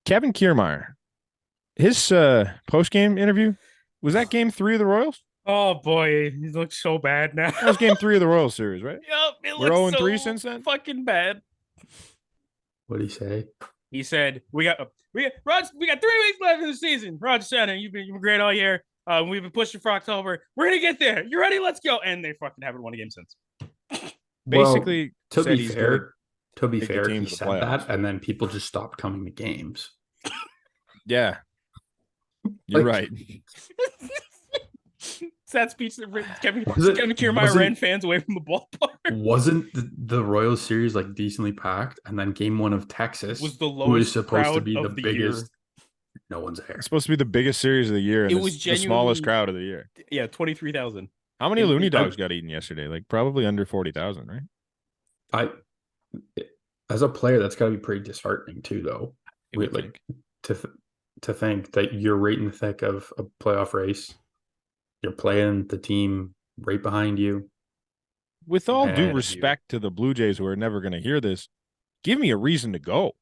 Kevin Kiermaier, his post-game interview, was that game 3 of the Royals? Oh boy, he looks so bad now. That was game 3 of the Royals series, right? Yep, we're 0-3 since then. Fucking bad. What did he say? He said, "We got 3 weeks left in the season. Roger Center, you've been great all year. We've been pushing for October. We're gonna get there. You ready? Let's go." And they fucking haven't won a game since. Basically, to be fair, he said that, and then people just stopped coming to games. Yeah, you're right. Sad speech that Kevin Kiermaier ran fans away from the ballpark. Wasn't the Royals series like decently packed? And then game 1 of Texas was the lowest supposed to be the biggest. Year. No one's there. It's supposed to be the biggest series of the year. And it was the smallest crowd of the year. Yeah, 23,000. How many loony dogs got eaten yesterday? Like probably under 40,000, right? As a player, that's got to be pretty disheartening too, though. Like to think that you're right in the thick of a playoff race. You're playing the team right behind you. With all due Ahead of respect to the Blue Jays, who are never going to hear this, give me a reason to go.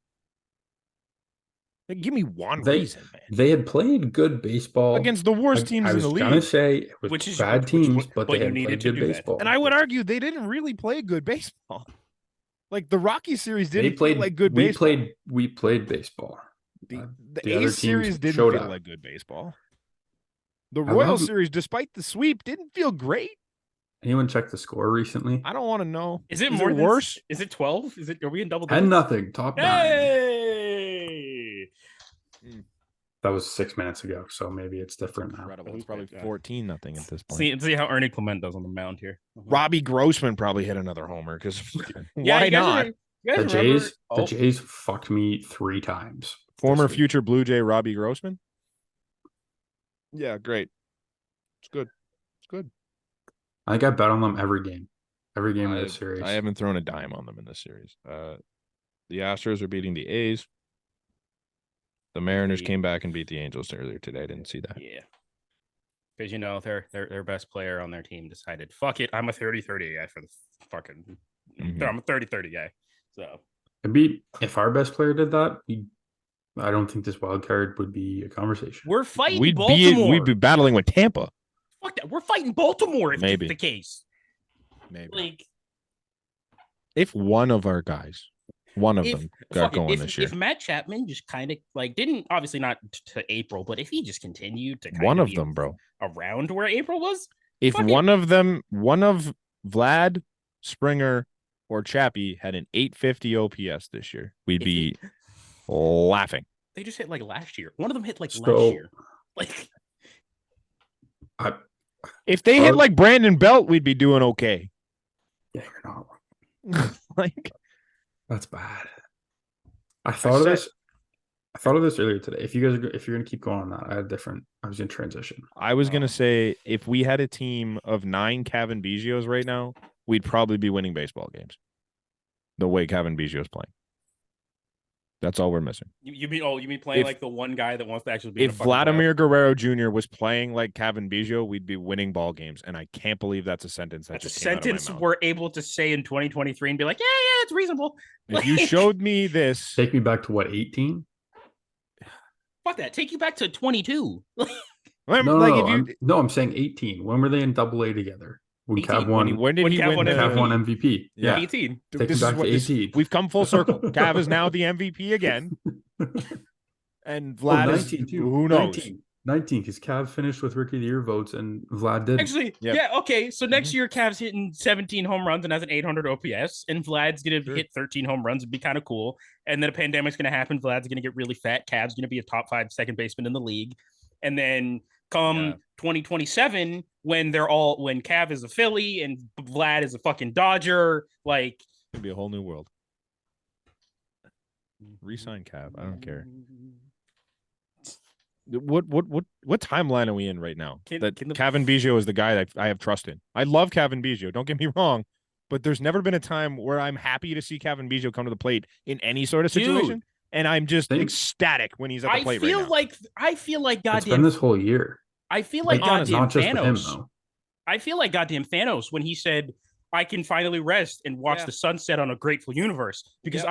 Like, give me one reason, man. They had played good baseball against the worst teams in the league. I was gonna say it was bad teams, but they had played good baseball. And I would argue they didn't really play good baseball. Like the Rockies series didn't feel like good baseball. We played baseball. The A's series didn't feel like good baseball. The Royals series, despite the sweep, didn't feel great. Anyone check the score recently? I don't want to know. Is it more worse? Is it 12? Are we in double digits? 10-0, top 9. Hey! That was 6 minutes ago, so maybe it's different now. Incredible. It's probably 14-0 at this point. See how Ernie Clement does on the mound here. Robbie Grossman probably hit another homer because why not? The Jays fucked me 3 times. Former future Blue Jay Robbie Grossman. Yeah, great. It's good. It's good. I think I bet on them every game of this series. I haven't thrown a dime on them in this series. The Astros are beating the A's. The Mariners came back and beat the Angels earlier today. I didn't see that. Yeah. Because, their best player on their team decided, fuck it, I'm a 30-30 guy for the fucking... Mm-hmm. I'm a 30-30 guy. So... If our best player did that, I don't think this wild card would be a conversation. We're fighting Baltimore. We'd be battling with Tampa. Fuck that. We're fighting Baltimore if it's the case. Maybe. If one of our guys... One of them got going this year. If Matt Chapman just kind of didn't, obviously not to April, but if he just continued to one of them, bro, around where April was, if one of Vlad, Springer, or Chappie had an 850 OPS this year, we'd be laughing. They just hit last year. One of them hit last year. If they hit like Brandon Belt, we'd be doing okay. Yeah, you're not. That's bad. I thought of this earlier today. If you're gonna keep going on that, I was in transition. I was gonna say if we had a team of 9 Cavan Biggios right now, we'd probably be winning baseball games. The way Cavan Biggio is playing. That's all we're missing. You mean playing like the one guy that wants to actually be if Vladimir Guerrero Jr. was playing like Cavan Biggio, we'd be winning ball games. And I can't believe that's a sentence that just came out of my mouth. We're able to say in 2023 and be like, yeah, it's reasonable. If you showed me this. Take me back to what, 18? Fuck that. Take you back to 22. I'm saying 18. When were they in Double-A together? When Cav won. When did he win? Cav won MVP. Yeah, 18. Take me back to 18. We've come full circle. Cav is now the MVP again. And Vlad is 19 too. Who knows? 19 because Cav finished with Rookie of the Year votes and Vlad did. Actually, yeah, okay. So next year, Cav's hitting 17 home runs and has an 800 OPS, and Vlad's going to hit 13 home runs. It'd be kind of cool. And then a pandemic's going to happen. Vlad's going to get really fat. Cav's going to be a top 5 second baseman in the league. And then come 2027, when Cav is a Philly and Vlad is a fucking Dodger, it's gonna be a whole new world. Resign Cav. I don't care. What timeline are we in right now? Cavan Biggio is the guy that I have trust in. I love Cavan Biggio. Don't get me wrong, but there's never been a time where I'm happy to see Cavan Biggio come to the plate in any sort of situation. And I'm just ecstatic when he's at the plate I feel like goddamn. It's been this whole year. I feel like goddamn Thanos. Him, I feel like goddamn Thanos when he said, "I can finally rest and watch the sunset on a grateful universe." Because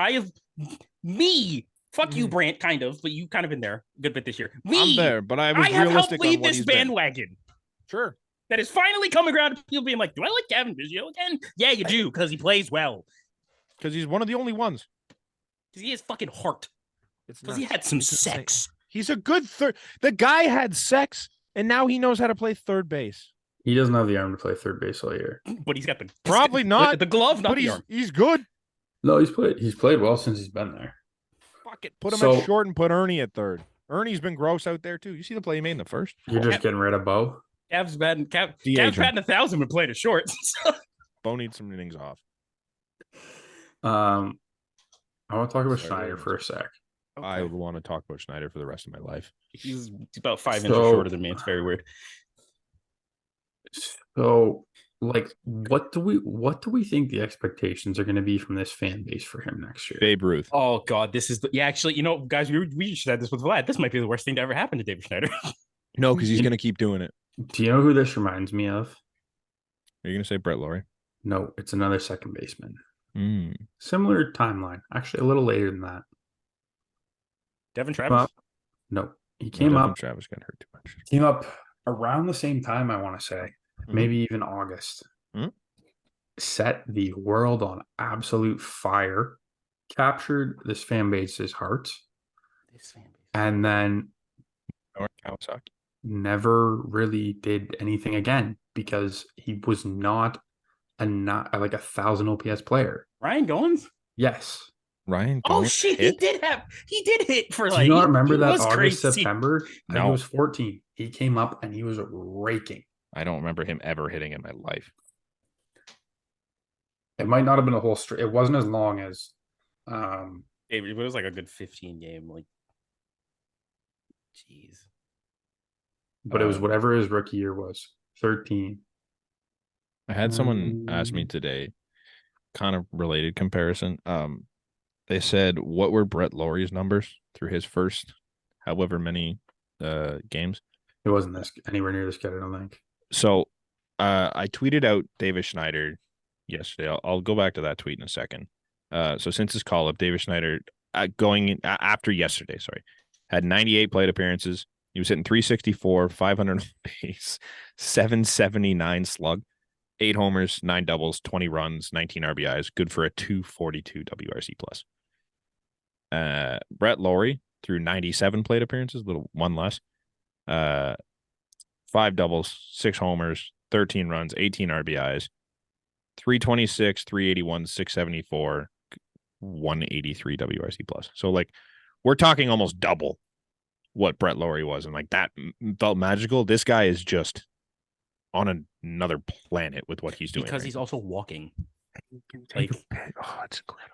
fuck you, Brant, kind of, but you kind of been there a good bit this year. I'm there, but I have helped lead this bandwagon. Sure. That is finally coming around to people being like, "Do I like Cavan Biggio again?" Yeah, you do, because he plays well. Because he's one of the only ones. Because he has fucking heart. Because he had some sex. He's a good third. The guy had sex, and now he knows how to play third base. He doesn't have the arm to play third base all year. But he's got probably not the glove, not the arm. He's good. No, he's played well since he's been there. Fuck it. Put him at short and put Ernie at third. Ernie's been gross out there too. You see the play he made in the first? You're just getting rid of Bo. Cav's batting 1,000 when playing it short. Bo needs some innings off. I want to talk about Schneider for a sec. Okay. I would want to talk about Schneider for the rest of my life. He's about 5 inches shorter than me. It's very weird. So, what do we think the expectations are going to be from this fan base for him next year? Babe Ruth. Oh God, this is actually, guys, we should have this with Vlad. This might be the worst thing to ever happen to David Schneider. No, because he's going to keep doing it. Do you know who this reminds me of? Are you gonna say Brett Laurie? No, it's another second baseman. Mm. Similar timeline. Actually, a little later than that. Devin Travis? No, he No, came Devin up. Travis got hurt too much. Came up around the same time, I want to say. Mhm. Maybe even August. Mhm. Set the world on absolute fire. Captured this fan base's hearts. This fan base. And then Or Kawasaki. never really did anything again because he was not like a 1,000 OPS player. Ryan Goins? Yes. Ryan Oh Goins shit, hit? he did hit for Do like. you not remember he that was August, crazy. September? I think No. it was 14. He came up and he was raking. I don't remember him ever hitting in my life. It might not have been a whole streak. It wasn't as long as It was like a good 15 game. Like, jeez. but it was whatever his rookie year was. 13. I had someone ask me today, kind of related comparison. They said, what were Brett Laurie's numbers through his first however many games? It wasn't anywhere near this good, I don't think. So I tweeted out Davis Schneider yesterday. I'll go back to that tweet in a second. So since his call up, Davis Schneider after yesterday, had 98 plate appearances. He was hitting 364, 500 base, 779 slug, 8 homers, 9 doubles, 20 runs, 19 RBIs, good for a 242 WRC plus. Brett Laurie through 97 plate appearances, one less. 5 doubles, 6 homers, 13 runs, 18 RBIs, 326, 381, 674, 183 WRC plus. So like we're talking almost double what Brett Laurie was, and like that felt magical. This guy is just on another planet with what he's doing because he's also walking. Like, it's incredible.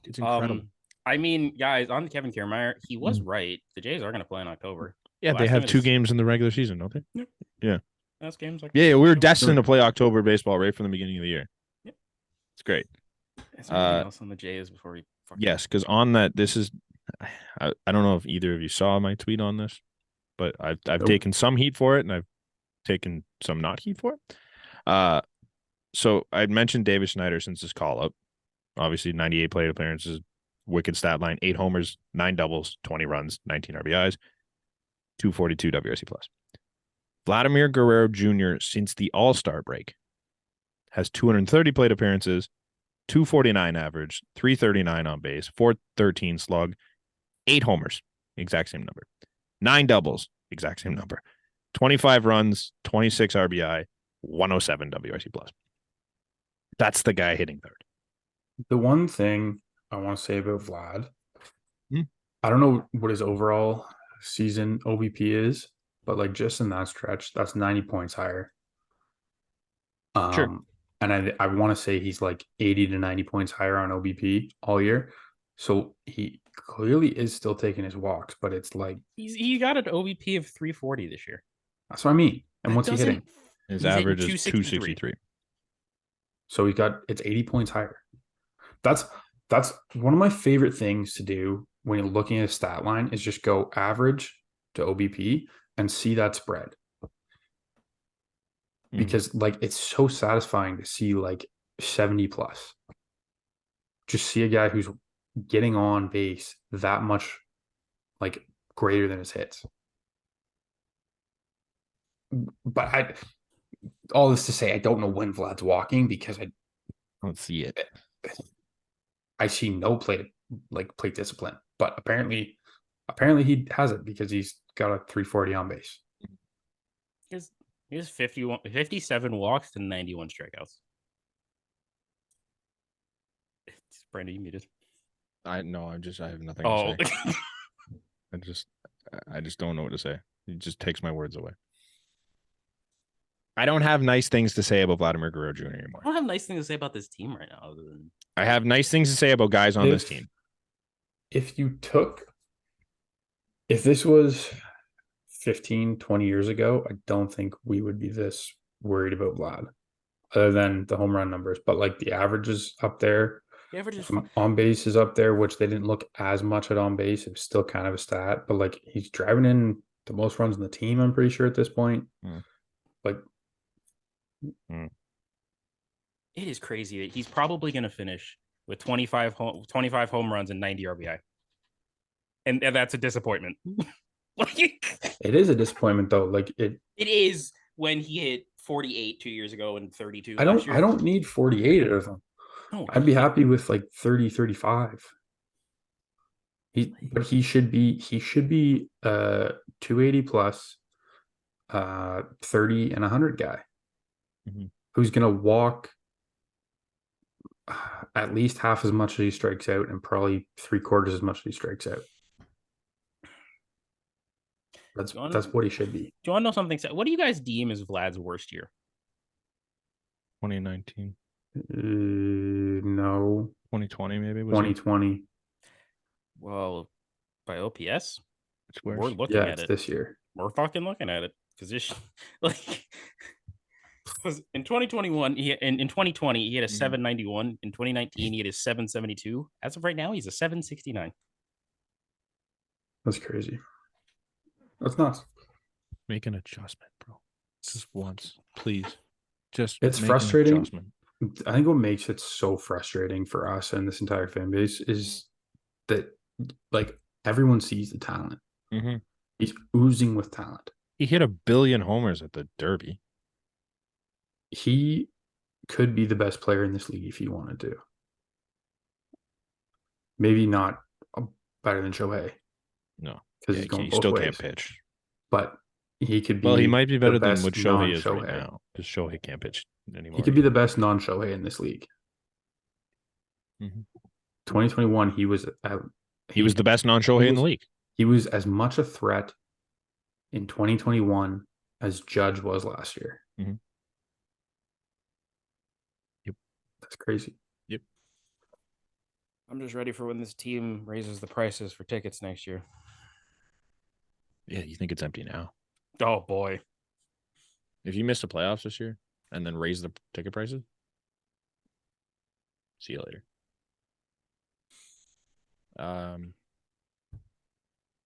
It's incredible. I mean, guys, on Kevin Kiermaier, he was right. The Jays are going to play in October. Yeah, they have 2 games in the regular season, don't they? Yep. Yeah. Last game's like we were destined to play October baseball right from the beginning of the year. Yep. It's great. Is there anything else on the Jays before we? Yes, because on that, this is. I don't know if either of you saw my tweet on this, but I've taken some heat for it, and I've taken some not heat for it. So I'd mentioned Davis Schneider since his call up. Obviously, 98 plate appearances, wicked stat line, 8 homers, 9 doubles, 20 runs, 19 RBIs, 242 WRC plus. Vladimir Guerrero Jr. since the All-Star break has 230 plate appearances, 249 average, 339 on base, 413 slug, 8 homers, exact same number, 9 doubles, exact same number, 25 runs, 26 RBI, 107 WRC plus. That's the guy hitting third. The one thing I want to say about Vlad, I don't know what his overall season OBP is, but like just in that stretch, that's 90 points higher. Sure. And I want to say he's like 80 to 90 points higher on OBP all year. So he clearly is still taking his walks, but it's like he got an OBP of 340 this year. That's what I mean. And what's he hitting? His average is 263. So it's 80 points higher. That's one of my favorite things to do when you're looking at a stat line is just go average to OBP and see that spread. Because like it's so satisfying to see like 70 plus. Just see a guy who's getting on base that much like greater than his hits. But all this to say, I don't know when Vlad's walking because I don't see it. I see no plate discipline, but apparently he has it because he's got a 340 on base. He has 57 walks to 91 strikeouts. Brandon, you muted. I have nothing to say. I just don't know what to say. He just takes my words away. I don't have nice things to say about Vladimir Guerrero Jr. anymore. I don't have nice things to say about this team right now. Other than I have nice things to say about guys on this team. If this was 15, 20 years ago, I don't think we would be this worried about Vlad, other than the home run numbers. But like the average is up there. The average is on base is up there, which they didn't look as much at on base. It was still kind of a stat, but like he's driving in the most runs in the team, I'm pretty sure at this point. It is crazy that he's probably going to finish with 25 home runs and 90 RBI. And that's a disappointment. It is a disappointment though. Like it is when he hit 48 2 years ago and 32 I last year. don't need 48 of them. No, I'd be happy with like 30, 35. But he should be 280 plus 30 and 100 guy who's gonna walk at least half as much as he strikes out and probably 3/4 as much as he strikes out. That's what he should be. Do you want to know something? What do you guys deem as Vlad's worst year? 2019. No. 2020 maybe. 2020. Well, by OPS, we're looking at it this year. We're fucking looking at it because because in 2021 in 2020 he had a 791. In 2019 he had a 772. As of right now, he's a 769. That's crazy. That's nuts. Make an adjustment, bro. Just once, please. It's frustrating. I think what makes it so frustrating for us and this entire fan base is that like everyone sees the talent. He's oozing with talent. He hit 1 billion homers at the Derby. He could be the best player in this league if he wanted to. Maybe not better than Shohei. No, because he's going he both still ways. Can't pitch. But he could be. Well, he might be better than what Shohei is right now because Shohei can't pitch anymore. He could be the best non-Shohei in this league. 2021, he was the best non-Shohei in the league. He was as much a threat in 2021 as Judge was last year. Yep, that's crazy. Yep. I'm just ready for when this team raises the prices for tickets next year. Yeah, you think it's empty now? Oh boy! If you miss the playoffs this year and then raise the ticket prices, see you later.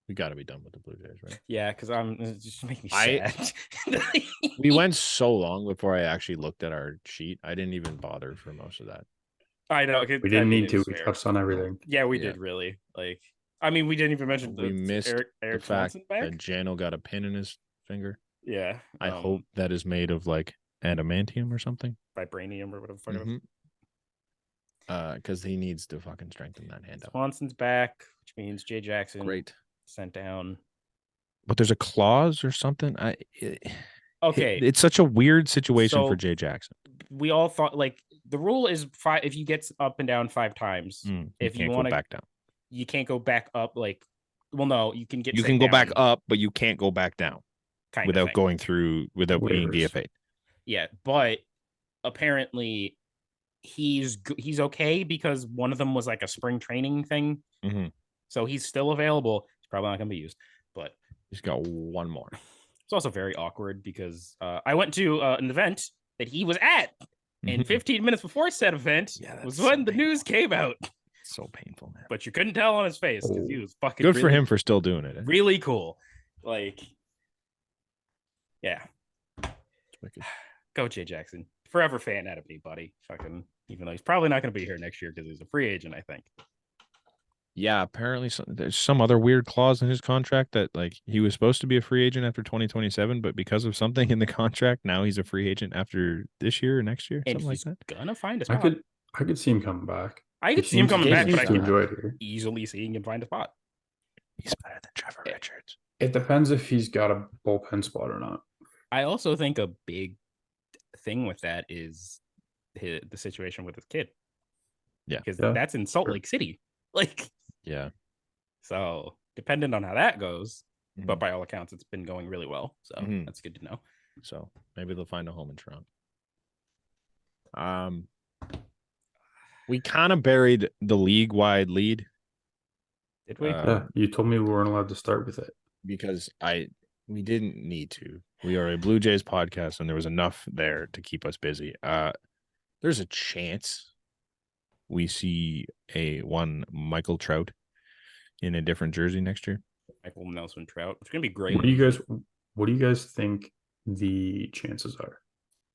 We got to be done with the Blue Jays, right? Yeah, because it's just making me sad. We went so long before I actually looked at our sheet. I didn't even bother for most of that. I know. We didn't need to. We touched on everything. Yeah, we did really. I mean, we didn't even mention we missed Eric the fact that Jano got a pin in his finger. Yeah. I hope that is made of like adamantium or something. Vibranium or whatever. Because he needs to fucking strengthen that hand up. Swanson's back, which means Jay Jackson sent down. But there's a clause or something. Okay. It's such a weird situation for Jay Jackson. We all thought the rule is 5 if you get up and down 5 times. If you want to go back down. You can't go back up no, you can get you can go back up, but you can't go back down without being DFA'd. Yeah, but apparently he's okay because one of them was like a spring training thing. So he's still available. He's probably not going to be used, but he's got one more. It's also very awkward because I went to an event that he was at, and 15 minutes before said event was when the news came out. So painful, man. But you couldn't tell on his face because he was fucking good for him for still doing it. Really cool. Yeah. Go Jay Jackson. Forever fan out of me, buddy. Fucking, even though he's probably not going to be here next year because he's a free agent, I think. Yeah, apparently there's some other weird clause in his contract that he was supposed to be a free agent after 2027, but because of something in the contract, now he's a free agent after this year or next year, something like that. Gonna find a spot. I could see him coming back. I could see him coming back, but I could easily see him find a spot. He's better than Trevor Richards. It depends if he's got a bullpen spot or not. I also think a big thing with that is the situation with his kid. Yeah. Because that's in Salt Lake City. Yeah. So depending on how that goes, but by all accounts, it's been going really well. So that's good to know. So maybe they'll find a home in Toronto. We kind of buried the league-wide lead. Did we? Yeah, you told me we weren't allowed to start with it. Because we didn't need to. We are a Blue Jays podcast, and there was enough there to keep us busy. There's a chance we see one Michael Trout in a different jersey next year. Michael Nelson Trout. It's gonna be great. What do you guys think the chances are,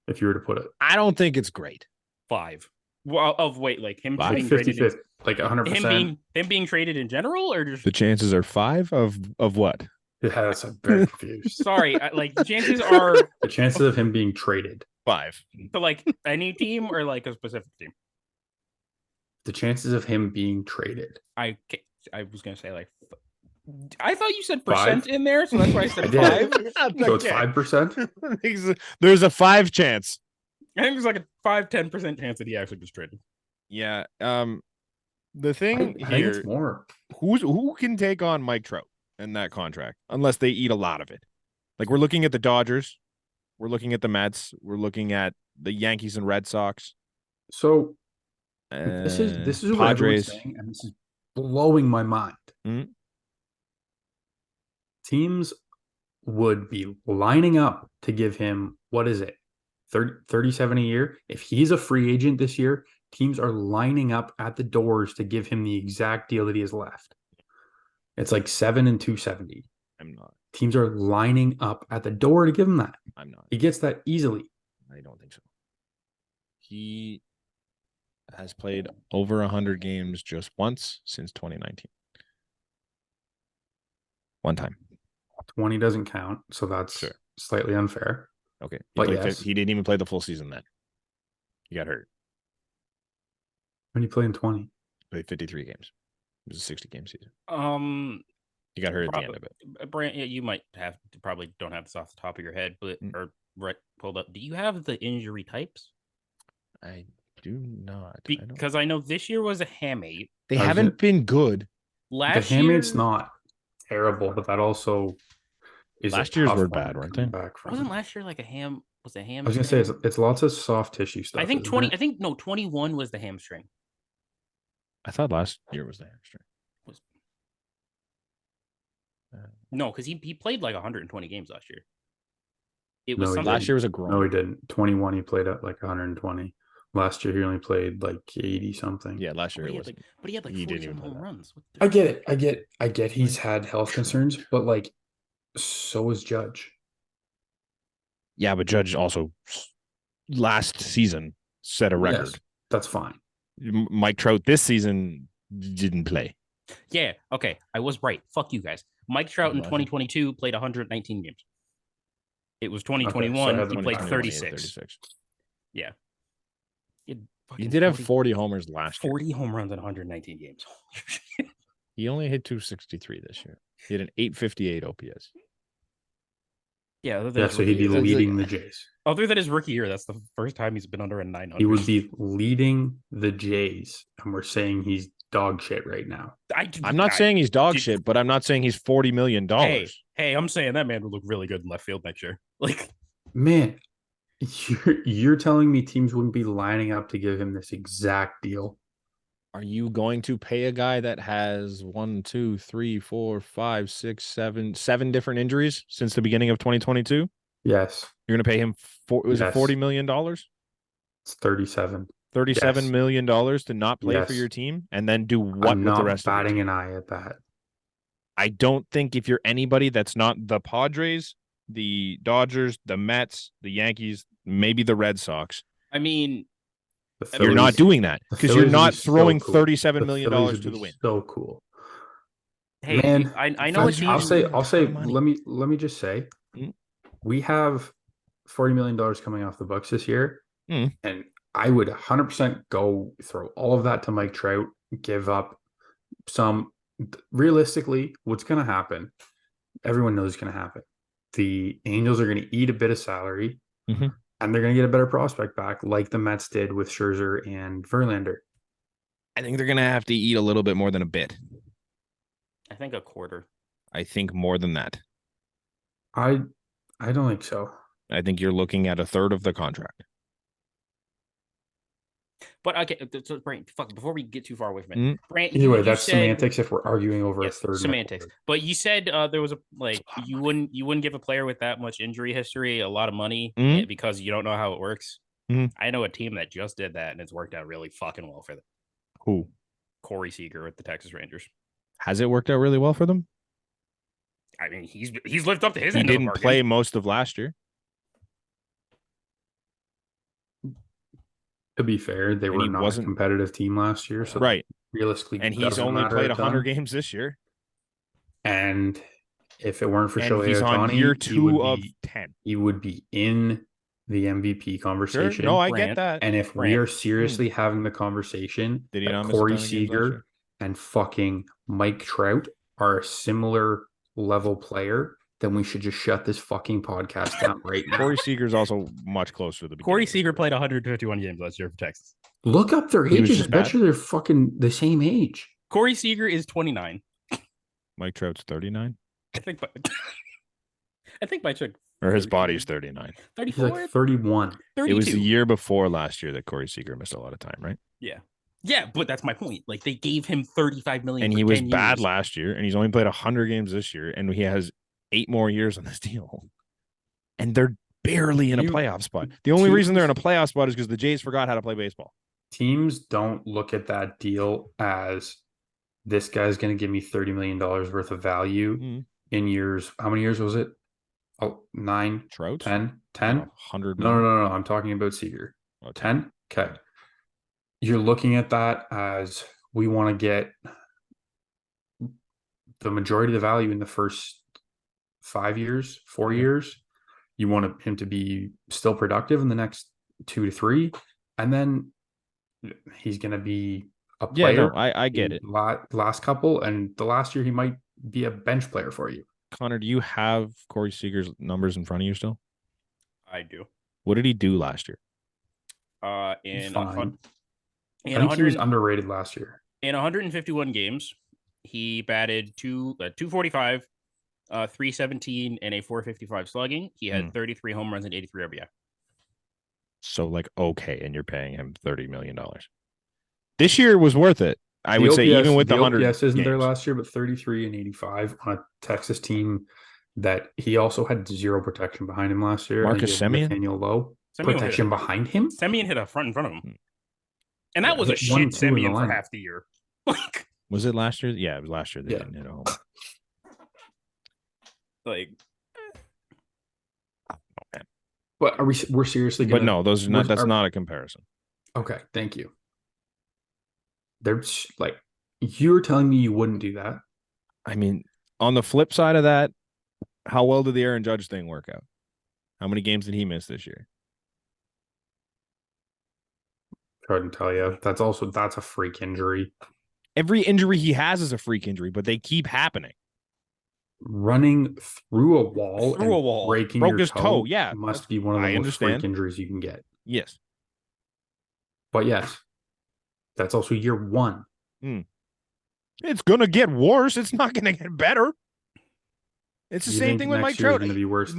if you were to put it? I don't think it's great. 5. Well, like him Five? being 50 traded, like 100%. him being traded in general, or just The chances are 5 of what? Yeah, that's very confused. sorry, like the chances are The chances of him being traded. 5. to like any team or like a specific team. The chances of him being traded. I was gonna say like I thought you said 5? percent in there, so that's why I said I did. 5. So it's 5%. There's a 5 chance. I think there's like a 5-10% chance that he actually gets traded. Yeah. The thing I think here, it's more. who can take on Mike Trout in that contract unless they eat a lot of it? Like we're looking at the Dodgers, we're looking at the Mets, we're looking at the Yankees and Red Sox. So this is what everyone's Padres. saying, and this is blowing my mind. Mhm. Teams would be lining up to give him, what is it, 37 a year? If he's a free agent this year, teams are lining up at the doors to give him the exact deal that he has left. It's like 7 and 270. I'm not. Teams are lining up at the door to give him that. I'm not. He gets that easily. I don't think so. He has played over 100 games just once since 2019. One time. 20 doesn't count, so that's slightly unfair. Okay. But yes. He didn't even play the full season then. He got hurt. When you play in 20? Played 53 games. It was a 60-game season. He got hurt at the end of it. Brant, you might have probably don't have this off the top of your head, but or right pulled up. Do you have the injury types? I do not. Because I know this year was a hamate. They haven't been good. Last the hamate's not terrible, but that also is last year's were bad, weren't they? Wasn't last year like a ham? Was a ham? I was gonna say it's lots of soft tissue stuff. I think 20. I think no, 21 was the hamstring. I thought last year was the hamstring. No, because he played like 120 games last year. It was last year was a groin. No, he didn't. 21, he played at like 120. Last year, he only played like 80 something. Yeah, last year he had like 40 home runs. I get it. He's had health concerns, but like, so is Judge. Yeah, but Judge also last season set a record. Yes, that's fine. Mike Trout this season didn't play. Yeah, okay. I was right. Fuck you guys. Mike Trout in 2022 played 119 games. It was 2021. Okay, so he played 36. Yeah. He did have 40 homers last year. 40 home runs in 119 games. He only hit 263 this year. He had an 858 OPS. Yeah, so he'd be leading the Jays. Other than his rookie year, that's the first time he's been under a 900. He would be leading the Jays, and we're saying he's dog shit right now. I'm not saying he's dog shit, but I'm not saying he's $40 million. Hey, I'm saying that man would look really good in left field next year. Like, man, you're telling me teams wouldn't be lining up to give him this exact deal? Are you going to pay a guy that has 1, 2, 3, 4, 5, 6, 7 different injuries since the beginning of 2022? Yes. You're going to pay him it $40 million? It's 37. $37 million to not play for your team and then do what with the rest of batting an eye at that. I don't think if you're anybody that's not the Padres, the Dodgers, the Mets, the Yankees, maybe the Red Sox. I mean, you're not doing that because you're not throwing $37 million to the wind. So cool. Hey, man, I know. I'll say. Let me just say, we have $40 million coming off the books this year, and I would 100% go throw all of that to Mike Trout. Give up some. Realistically, what's going to happen? Everyone knows it's going to happen. The Angels are going to eat a bit of salary. And they're going to get a better prospect back like the Mets did with Scherzer and Verlander. I think they're going to have to eat a little bit more than a bit. I think a quarter. I think more than that. I don't think so. I think you're looking at a third of the contract. But okay, so Brant, before we get too far away from it, Brant. Either way, that's semantics. If we're arguing over a third, semantics. But you said there was you wouldn't give a player with that much injury history a lot of money because you don't know how it works. I know a team that just did that and it's worked out really fucking well for them. Who? Corey Seager with the Texas Rangers. Has it worked out really well for them? I mean, he's lived up to his. He didn't play most of last year. To be fair, they were not a competitive team last year, so right. Realistically, and he's only played 100 games this year. And if it weren't for Shohei he's Ohtani, on year 2 of 10. He would be in the MVP conversation. Sure. No, I get that. And if we are seriously having the conversation that Corey Seager and fucking Mike Trout are a similar level player, then we should just shut this fucking podcast down right now. Corey Seager's also much closer to the beginning. Corey Seager played 151 games last year for Texas. Look up their ages. I bet you they're fucking the same age. Corey Seager is 29. Mike Trout's 39. I think Mike Trout. Or his body's 39. 34? He's like 31. 32. It was the year before last year that Corey Seager missed a lot of time, right? Yeah. Yeah, but that's my point. Like, they gave him $35 million. And he was bad last year, and he's only played 100 games this year, and he has 8 more years on this deal. And they're barely in a playoff spot. The only reason they're in a playoff spot is because the Jays forgot how to play baseball. Teams don't look at that deal as this guy's going to give me $30 million worth of value in years. How many years was it? Oh, 9, Trout? 10? 100 million. No. I'm talking about Seager. 10? Okay. You're looking at that as we want to get the majority of the value in the first 5 years, 4 years. You want him to be still productive in the next 2 to 3. And then he's going to be a player. Yeah, no, I get it. Last couple, and the last year he might be a bench player for you. Connor, do you have Corey Seager's numbers in front of you still? I do. What did he do last year? I think he was underrated last year. In 151 games, he batted 245, 317, and a 455 slugging. He had 33 home runs and 83 RBI. So, okay, and you're paying him $30 million. This year was worth it. I would say even with the 100 OPS isn't there last year, but 33 and 85 on a Texas team that he also had 0 protection behind him last year. Marcus Semien? Nathaniel Lowe. Protection behind him? Semien hit a front in front of him. And that was a shit Semien for half the year. Was it last year? Yeah, it was last year. They didn't hit a home. But we're seriously gonna... But no, that's not a comparison. Okay, thank you. There's you're telling me you wouldn't do that. I mean, on the flip side of that, how well did the Aaron Judge thing work out? How many games did he miss this year? Couldn't tell you. That's a freak injury. Every injury he has is a freak injury, but they keep happening. Running through a wall, breaking broke his toe. Yeah, must be one of the most freak injuries you can get. Yes, but yes. That's also year 1. It's going to get worse. It's not going to get better. It's the same thing with Mike Trout. Going to be worse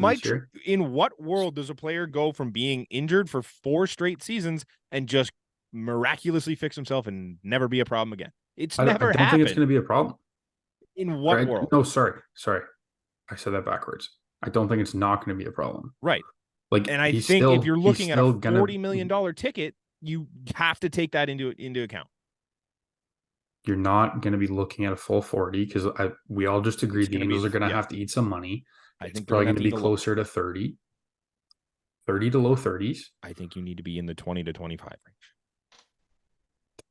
in what world does a player go from being injured for 4 straight seasons and just miraculously fix himself and never be a problem again? It's never happened. I don't think it's going to be a problem. In what world? No, sorry. I said that backwards. I don't think it's not going to be a problem. Right. And I think if you're looking at a $40 million ticket, you have to take that into account. You're not going to be looking at a full 40 because we all just agreed the Angels are going to have to eat some money. I think probably going to be closer to 30 to low 30s. I think you need to be in the 20 to 25 range.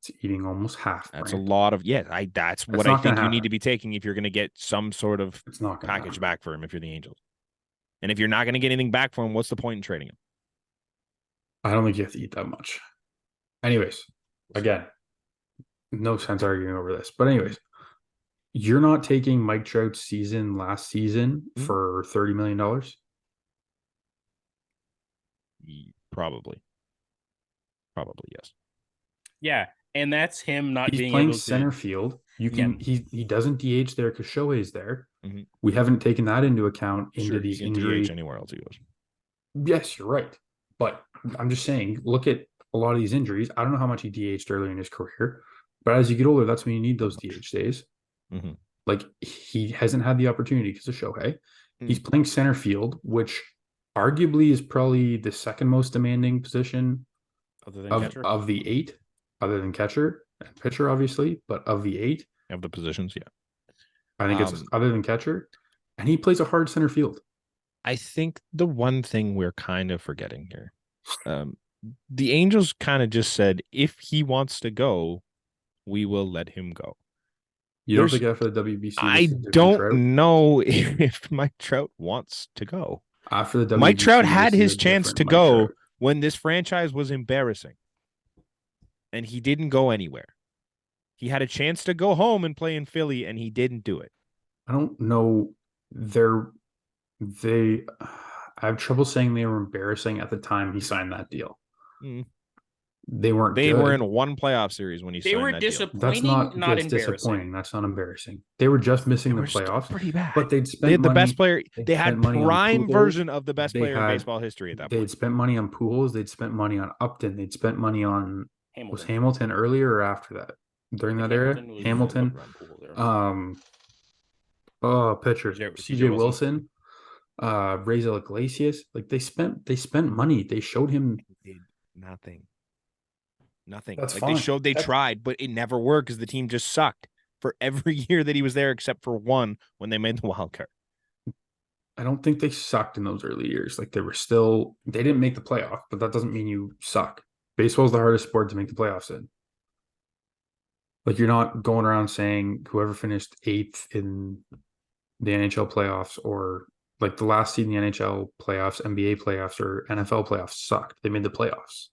It's eating almost half. That's a lot of that's what I think you need to be taking if you're going to get some sort of package back for him if you're the Angels. And if you're not going to get anything back for him, what's the point in trading him? I don't think you have to eat that much. Anyways, again, no sense arguing over this. But anyways, you're not taking Mike Trout's season last season for $30 million? Probably, yes. Yeah, and that's him not being playing able to... center field. You can he doesn't DH there because Shohei's there. We haven't taken that into account into these injuries. DH anywhere else he goes. Yes, you're right. But I'm just saying, look at a lot of these injuries. I don't know how much he DH'd earlier in his career, but as you get older, that's when you need those DH days. He hasn't had the opportunity because of Shohei. He's playing center field, which arguably is probably the second most demanding position of the 8, other than catcher and pitcher, obviously, but of the 8 of the positions, I think it's other than catcher, and he plays a hard center field. I think the one thing we're kind of forgetting here, the Angels kind of just said, if he wants to go, we will let him go. You don't think after the WBC, I don't know if Mike Trout wants to go. After the WBC, Mike Trout had his chance to go when this franchise was embarrassing, and he didn't go anywhere. He had a chance to go home and play in Philly, and he didn't do it. I don't know. I have trouble saying they were embarrassing at the time he signed that deal. They weren't. They were in one playoff series when he signed that deal. They were disappointing, not embarrassing. Disappointing. That's not embarrassing. They were just missing the playoffs. Pretty bad. But they had the best player. They had prime version of the best player in baseball history at that point. They'd spent money on Pujols. They'd spent money on Upton. They'd spent money on Was Hamilton earlier or after that? During that era, Hamilton. Pitchers. CJ Wilson. Raisel Iglesias. Like they spent money. They showed him nothing. That's like fine. They showed they tried, but it never worked because the team just sucked for every year that he was there, except for one when they made the wild card. I don't think they sucked in those early years. Like they didn't make the playoff, but that doesn't mean you suck. Baseball is the hardest sport to make the playoffs in. Like you're not going around saying whoever finished 8th in the NHL playoffs or like the last seed in the NHL playoffs, NBA playoffs, or NFL playoffs sucked. They made the playoffs.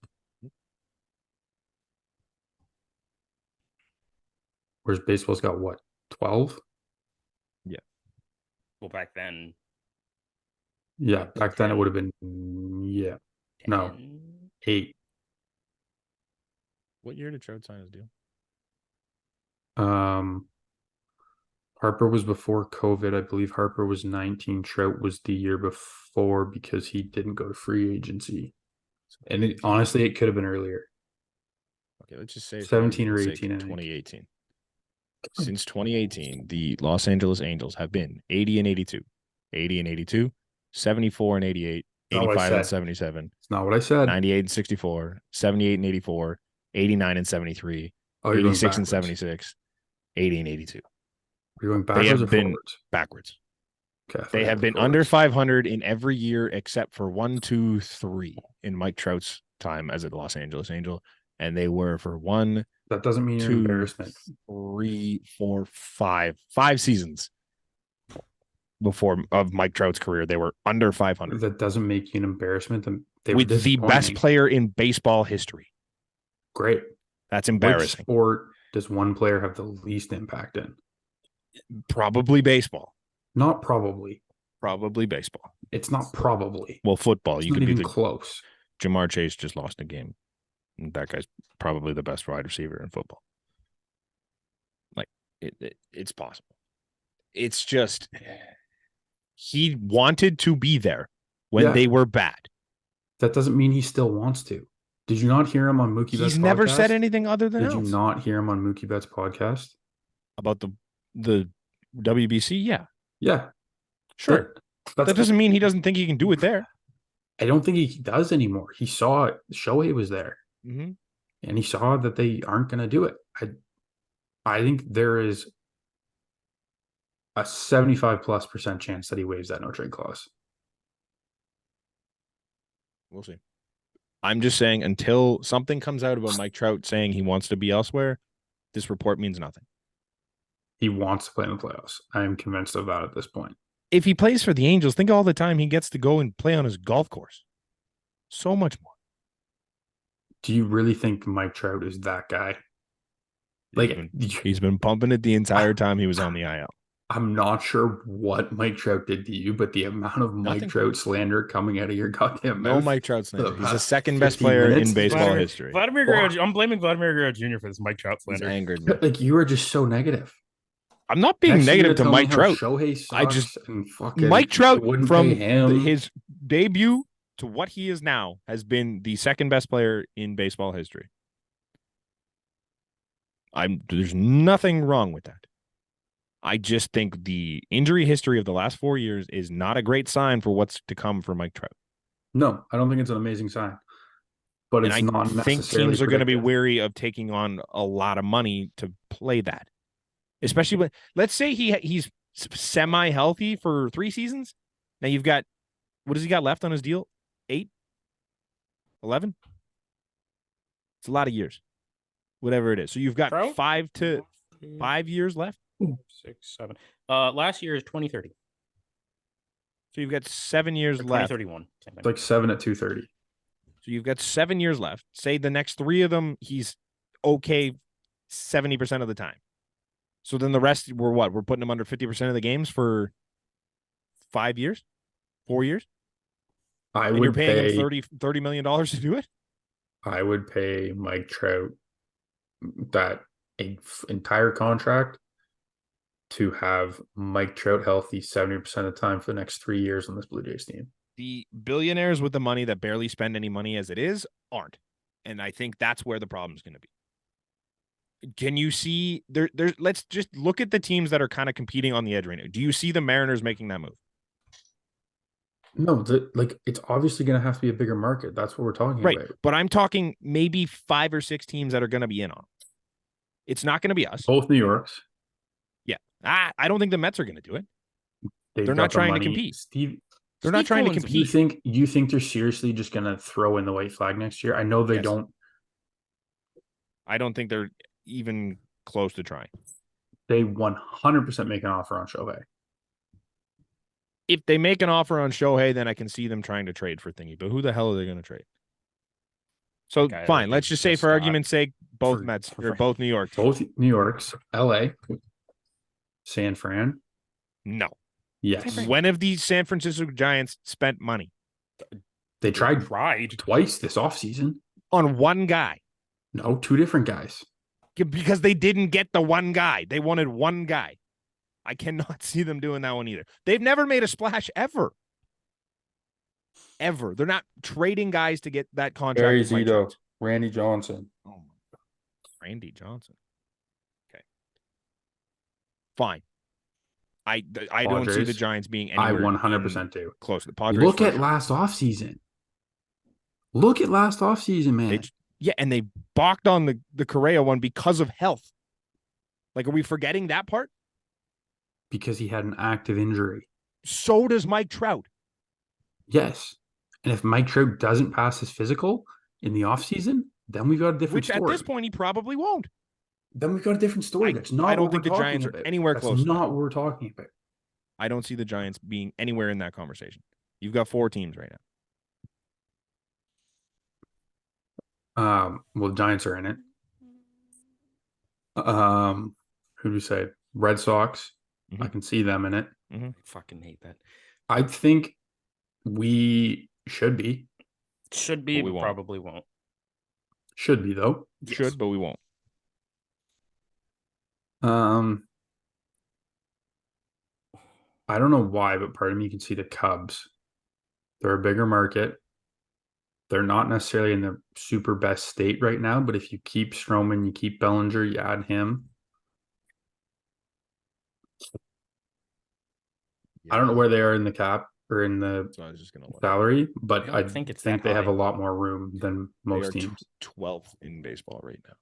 Whereas baseball's got what, 12? Yeah. Well, back then. Yeah, back then it would have been 8. What year did Trout sign his deal? Harper was before COVID. I believe Harper was 19. Trout was the year before because he didn't go to free agency. And honestly, it could have been earlier. Okay, let's just say 17 or 18. 2018. Since 2018, the Los Angeles Angels have been 80 and 82, 80 and 82, 74 and 88, 85 and 77. It's not what I said. 98 and 64, 78 and 84, 89 and 73, 86 and 76, 80 and 82. Are you going backwards or forwards? Backwards. Okay, they have been under 500 in every year except for 1, 2, 3 in Mike Trout's time as a Los Angeles Angel. And they were for 1, that doesn't mean 2, embarrassment. 3, 4, 5 seasons before of Mike Trout's career. They were under 500. That doesn't make you an embarrassment. They with the best player in baseball history. Great. That's embarrassing. Which sport does one player have the least impact in? Probably baseball. Not probably. Probably baseball. It's not probably. Well, football. It's you not could even be close. Jamar Chase just lost a game. And that guy's probably the best wide receiver in football. Like it's possible. It's just he wanted to be there when they were bad. That doesn't mean he still wants to. Did you not hear him on Mookie Betts' podcast? He's never said anything other than Did you not hear him on Mookie Betts' podcast? About the WBC? Yeah. Yeah. Sure. That doesn't mean he doesn't think he can do it there. I don't think he does anymore. He saw it. Shohei was there. Mm-hmm. And he saw that they aren't going to do it. I think there is a 75+% chance that he waives that no trade clause. We'll see. I'm just saying until something comes out about Mike Trout saying he wants to be elsewhere, this report means nothing. He wants to play in the playoffs. I am convinced of that at this point. If he plays for the Angels, think of all the time he gets to go and play on his golf course. So much more. Do you really think Mike Trout is that guy? Like he's been pumping it the entire time he was on the IL. I'm not sure what Mike Trout did to you, but the amount of Mike Trout slander coming out of your goddamn mouth. No Mike Trout slander. He's the second best player in baseball history. I'm blaming Vladimir Guerrero Jr. for this Mike Trout slander. He's angered me. Like you are just so negative. I'm not being negative to Mike Trout. I just Mike Trout from his debut to what he is now has been the second best player in baseball history. There's nothing wrong with that. I just think the injury history of the last 4 years is not a great sign for what's to come for Mike Trout. No, I don't think it's an amazing sign. But it's not necessarily. I think teams are going to be wary of taking on a lot of money to play that. Especially when, let's say he's semi-healthy for 3 seasons. Now you've got, what has he got left on his deal? 8? 11? It's a lot of years, whatever it is. So you've got Trout? 5 years left. 6, 7. Last year is 2030. So you've got 7 years Or left. 2031. It's like 7 at 230. So you've got 7 years left. Say the next 3 of them, he's okay 70% of the time. So then the rest, we're what? We're putting him under 50% of the games for 5 years, 4 years. And you're paying him $30 million to do it. I would pay Mike Trout that entire contract to have Mike Trout healthy 70% of the time for the next 3 years on this Blue Jays team. The billionaires with the money that barely spend any money as it is aren't. And I think that's where the problem is going to be. Can you see there? Let's just look at the teams that are kind of competing on the edge right now. Do you see the Mariners making that move? No, it's obviously going to have to be a bigger market. That's what we're talking right. about. But I'm talking maybe 5 or 6 teams that are going to be in on. It's not going to be us. Both New Yorks. Yeah. I don't think the Mets are going to do it. They're not trying to compete. They're not trying to compete. You think they're seriously just going to throw in the white flag next year? I know they don't. I don't think they're even close to trying. They 100% make an offer on Shohei. If they make an offer on Shohei, then I can see them trying to trade for Thingy. But who the hell are they going to trade? So fine, let's just say for argument's sake, both Mets or both New York. Both New Yorks, LA, San Fran. No. Yes. When have these San Francisco Giants spent money? They tried twice this offseason. On one guy. No, 2 different guys. Because they didn't get the one guy. They wanted one guy. I cannot see them doing that one either. They've never made a splash ever. Ever. They're not trading guys to get that contract. Barry Zito, Randy Johnson. Oh my God. Randy Johnson. Okay. Fine. I don't see the Giants being anywhere. I 100% do. Close to the Padres. Look at last offseason. Look at last offseason, man. And they balked on the Correa one because of health. Like, are we forgetting that part? Because he had an active injury. So does Mike Trout. Yes. And if Mike Trout doesn't pass his physical in the offseason, then we've got a different story. Which at this point he probably won't. Then we've got a different story. I don't think the Giants are anywhere close. That's not what we're talking about. I don't see the Giants being anywhere in that conversation. You've got 4 teams right now. Well, the Giants are in it. Who do you say? Red Sox. Mm-hmm. I can see them in it. Mm-hmm. I fucking hate that. I think we should be. Should be, but we probably won't. Should be, though. Yes. Should, but we won't. I don't know why, but part of me can see the Cubs. They're a bigger market. They're not necessarily in the super best state right now, but if you keep Stroman, you keep Bellinger, you add him. Yeah. I don't know where they are in the cap or in the salary, but I think they have a lot more room than most teams. 12th in baseball right now.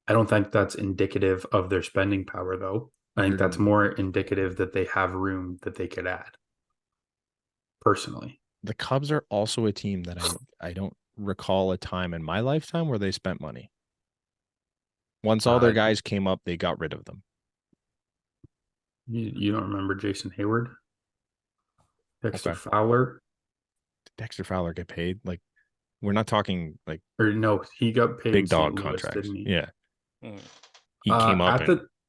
I don't think that's indicative of their spending power, though. I think that's more indicative that they have room that they could add. Personally, the Cubs are also a team that I don't recall a time in my lifetime where they spent money. Once all their guys came up, they got rid of them. You don't remember Jason Hayward? Dexter Fowler? Did Dexter Fowler get paid? Like, we're not talking like... Or no, he got paid big dog contracts. Didn't he? Yeah. He came up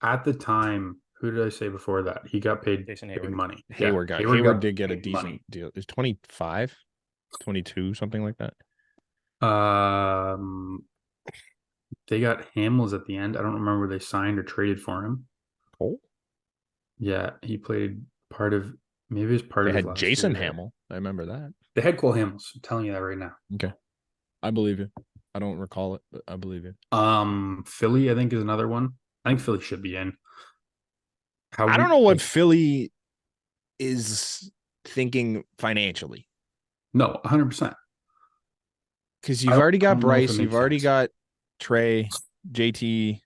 at the time. Who did I say before that? He got paid big money. Hayward did get a decent deal. It was 25, 22, something like that. They got Hamels at the end. I don't remember where they signed or traded for him. Oh, yeah, he played part of. Maybe it was part of. They had Jason Hamill. I remember that. They had Cole Hamels. I'm telling you that right now. Okay, I believe you. I don't recall it, but I believe you. Philly, I think, is another one. I think Philly should be in. I don't know what Philly is thinking financially. No, 100%. Because you've already got Bryce, you've already got Trey, JT,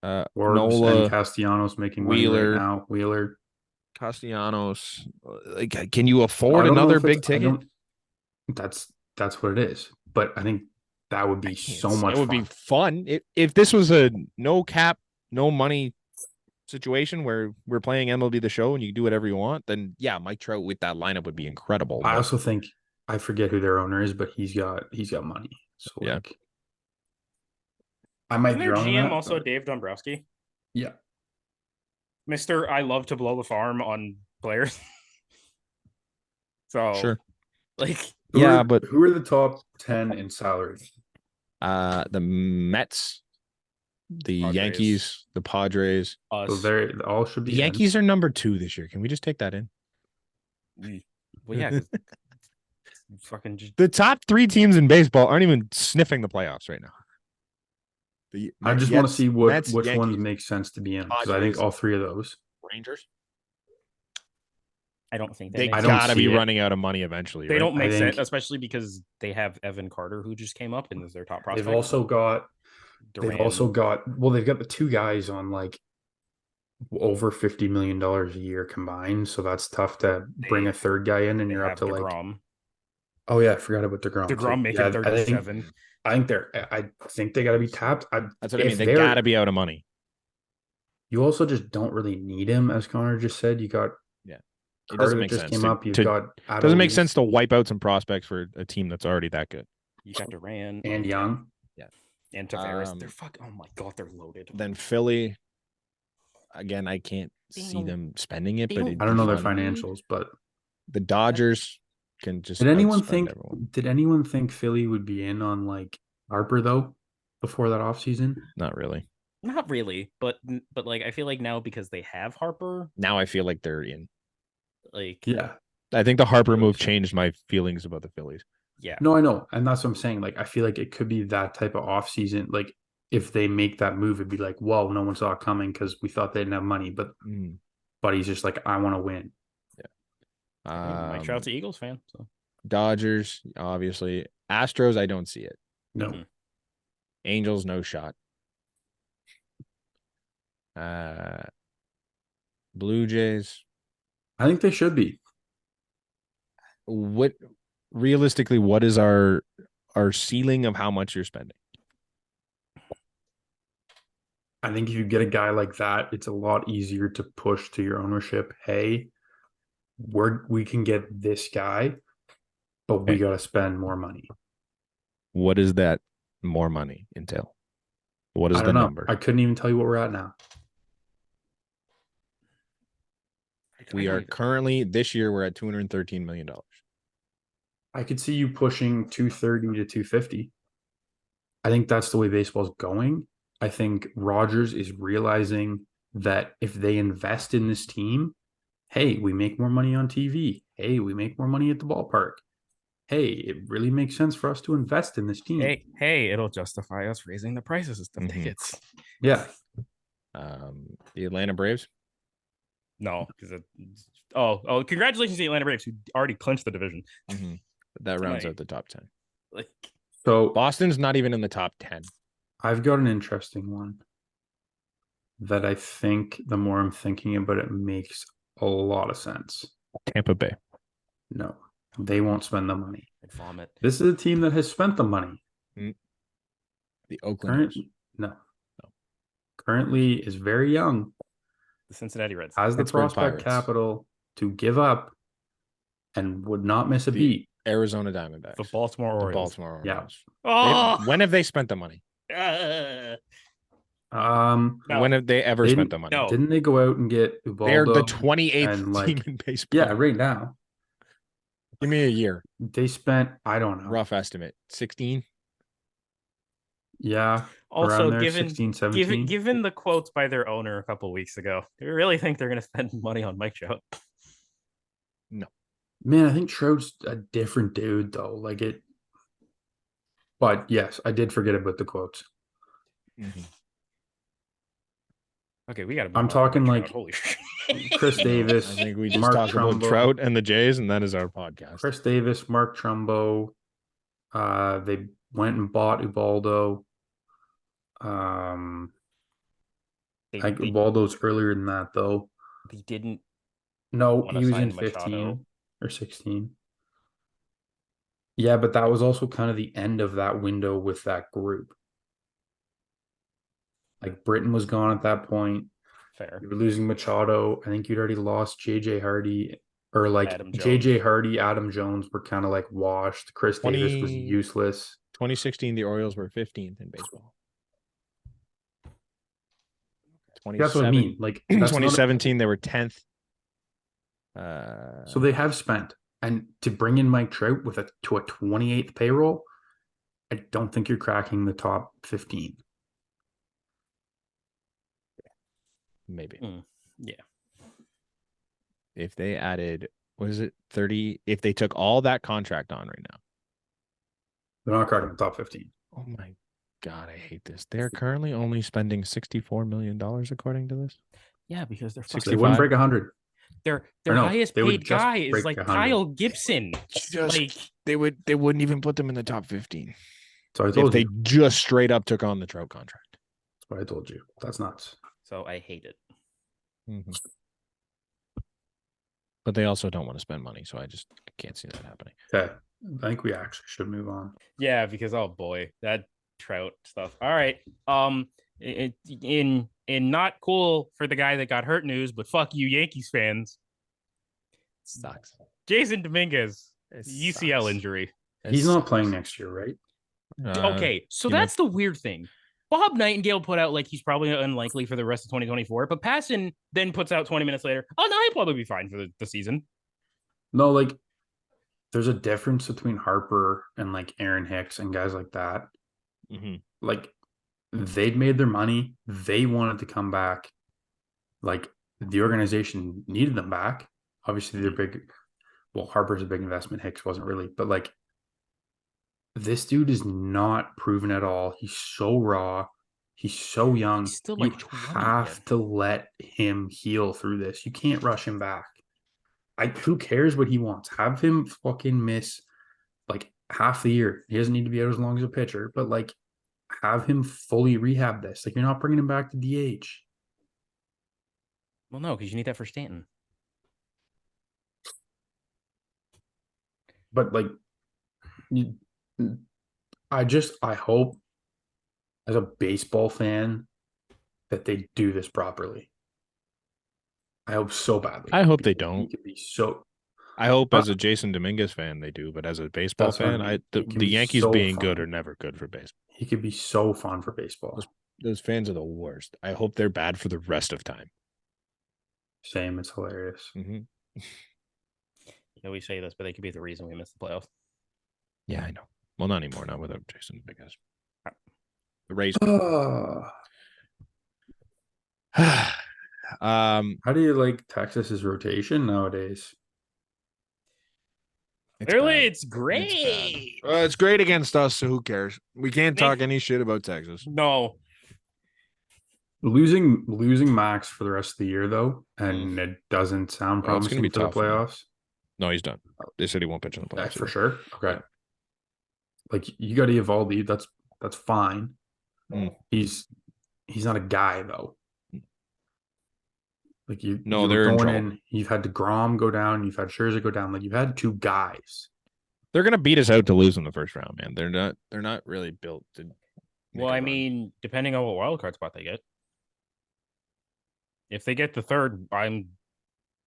Nola, and Castellanos making Wheeler right now. Wheeler, Castellanos. Like, can you afford another big ticket? That's what it is. But I think That would be so much It would fun. be fun. If this was a no cap, no money situation where we're playing MLB The Show and you can do whatever you want, then yeah, Mike Trout with that lineup would be incredible. I also think, I forget who their owner is, but he's got money. So yeah. like, I might be Isn't their wrong on GM that, also but Dave Dombrowski? yeah. Mr. I love to blow the farm on players. So Sure. like Who are the top 10 in salary? The Mets, the Padres. Yankees, the Padres. So they all should be The Yankees are number 2 this year. Can we just take that in? Well, yeah, fucking just... The top 3 teams in baseball aren't even sniffing the playoffs right now. I just want to see which ones make sense to be in, because I think all 3 of those. Rangers. I don't think they I gotta be running out of money eventually. They right? don't make sense, especially because they have Evan Carter, who just came up and is their top prospect. They've also got Duran. They've got the 2 guys on like over $50 million a year combined, so that's tough to bring a 3rd guy in, and you're up to DeGrom. like. Oh yeah, I forgot about DeGrom. DeGrom making 37. I think they got to be tapped. That's what I mean. They got to be out of money. You also just don't really need him, as Connor just said. You got it doesn't make sense. Came up. You've got doesn't make sense to wipe out some prospects for a team that's already that good. You got Duran and Young, and Tavares. They're oh my god, they're loaded. Then Philly. Again, I can't see them spending it, but I don't know their financials, but the Dodgers can just. Did anyone think Philly would be in on like Harper though before that offseason? Not really. Not really, but like I feel like now because they have Harper. Now I feel like they're in. Like yeah, I think the Harper move changed my feelings about the Phillies. Yeah, no, I know, and that's what I'm saying. Like I feel like it could be that type of offseason. Like if they make that move, it'd be like, whoa, no one saw it coming because we thought they didn't have money, but he's just like, I want to win. Yeah. Mike Trout's an Eagles fan, so Dodgers obviously. Astros, I don't see it. No. Mm-hmm. Angels, no shot. Blue Jays. I think they should be. What realistically, what is our ceiling of how much you're spending? I think if you get a guy like that, it's a lot easier to push to your ownership. Hey, we can get this guy, but we got to spend more money. What does that more money entail? What is the number? I couldn't even tell you what we're at now. We are currently this year we're at $213 million. I could see you pushing 230 to 250. I think that's the way baseball's going. I think Rodgers is realizing that if they invest in this team, hey, we make more money on TV. Hey, we make more money at the ballpark. Hey, it really makes sense for us to invest in this team. Hey, it'll justify us raising the prices of the tickets. Yeah. The Atlanta Braves. No, because congratulations to the Atlanta Braves who already clinched the division. Mm-hmm. That rounds out the top 10. So Boston's not even in the top 10. I've got an interesting one that I think the more I'm thinking about it makes a lot of sense. Tampa Bay. No, they won't spend the money. I'd vomit. This is a team that has spent the money. The Oakland. No. Currently is very young. The Cincinnati Reds has the prospect capital to give and would not miss a beat. Arizona Diamondbacks. The Baltimore Orioles. Yeah. When have they spent the money? When have they ever spent the money? No. Didn't they go out and get Ubaldo? They're the 28th team in baseball. Yeah, right now. Give me a year. They spent, I don't know. Rough estimate. 16? Yeah. Also, there, 16, 17. Given the quotes by their owner a couple of weeks ago, do you really think they're going to spend money on Mike Trout? No. Man, I think Trout's a different dude, though. But yes, I did forget about the quotes. Mm-hmm. Okay, we got to. I'm talking like holy Chris Davis. I think we just talked about Trout and the Jays, and that is our podcast. Chris Davis, Mark Trumbo. They went and bought Ubaldo. Ubaldo's earlier than that, though. They didn't. No, he was in 15 or 16. Yeah, but that was also kind of the end of that window with that group. Like Britain was gone at that point. Fair. You were losing Machado. I think you'd already lost JJ Hardy, or like Adam Jones. JJ Hardy, Adam Jones were kind of like washed. Chris Davis was useless. 2016, the Orioles were 15th in baseball. That's what I mean. Like that's 2017, they were 10th. So they have spent, and to bring in Mike Trout with a 28th payroll, I don't think you're cracking the top 15. Maybe. Yeah. If they added, what is it, 30? If they took all that contract on right now, they're not cracking the top 15. Oh my God, I hate this. They're currently only spending $64 million according to this. Yeah, because they're They wouldn't break 100. Their highest paid guy is like 100. Kyle Gibson. They wouldn't even put them in the top 15. So I told if they just straight up took on the Trout contract. That's what I told you. That's nuts. So I hate it. Mm-hmm. But they also don't want to spend money, so I just can't see that happening. Okay. I think we actually should move on. Yeah, because oh boy, that Trout stuff. All right. In not cool for the guy that got hurt news, but fuck you, Yankees fans. Sucks. Jason Dominguez, UCL injury. He's not playing next year, right? Okay, so that's the weird thing. Bob Nightingale put out like he's probably unlikely for the rest of 2024, but Passan then puts out 20 minutes later, oh no, he'll probably be fine for the season. No, like there's a difference between Harper and like Aaron Hicks and guys like that. Mm-hmm. Like they'd made their money. They wanted to come back. Like the organization needed them back. Obviously, they're big. Well, Harper's a big investment. Hicks wasn't really, but like this dude is not proven at all. He's so raw. He's so young. He's still like 20 have to let him heal through this. You can't rush him back. Who cares what he wants? Have him fucking miss like half the year. He doesn't need to be out as long as a pitcher, but like have him fully rehab this. Like you're not bringing him back to DH. Well, no, because you need that for Stanton. But like, I hope as a baseball fan that they do this properly. I hope so badly. I hope they don't. It could be so. I hope as a Jason Dominguez fan they do, but as a baseball fan, the Yankees being good are never good for baseball. He could be so fun for baseball. Those fans are the worst. I hope they're bad for the rest of time. Same, it's hilarious. Mm-hmm. You know, we say this, but they could be the reason we missed the playoffs. Yeah, I know. Well, not anymore. Not without Jason Dominguez. The Rays. How do you like Texas's rotation nowadays? It's great. It's great against us, so who cares? We can't talk any shit about Texas. No. Losing Max for the rest of the year though, and it doesn't sound promising for the playoffs. No, he's done. They said he won't pitch in the playoffs. For sure. Okay. Like you got Eovaldi, that's fine. He's not a guy though. Like they're going in. You've had DeGrom go down. You've had Scherzer go down. Like you've had two guys. They're gonna beat us out to lose in the first round, man. They're not really built to. Well, I mean, depending on what wild card spot they get. If they get the third, I'm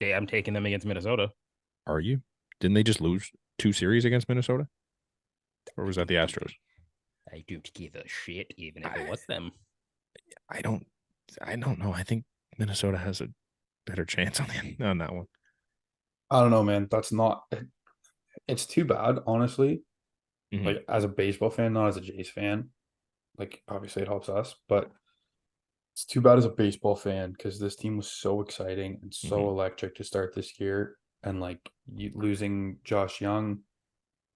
taking them against Minnesota. Are you? Didn't they just lose 2 series against Minnesota? Or was that the Astros? I don't give a shit, even if it was them. I don't know. I think Minnesota has a better chance on that one. I don't know, man. It's too bad, honestly. Mm-hmm. Like as a baseball fan, not as a Jays fan. Like obviously it helps us, but it's too bad as a baseball fan because this team was so exciting and so electric to start this year, and like losing Josh Young,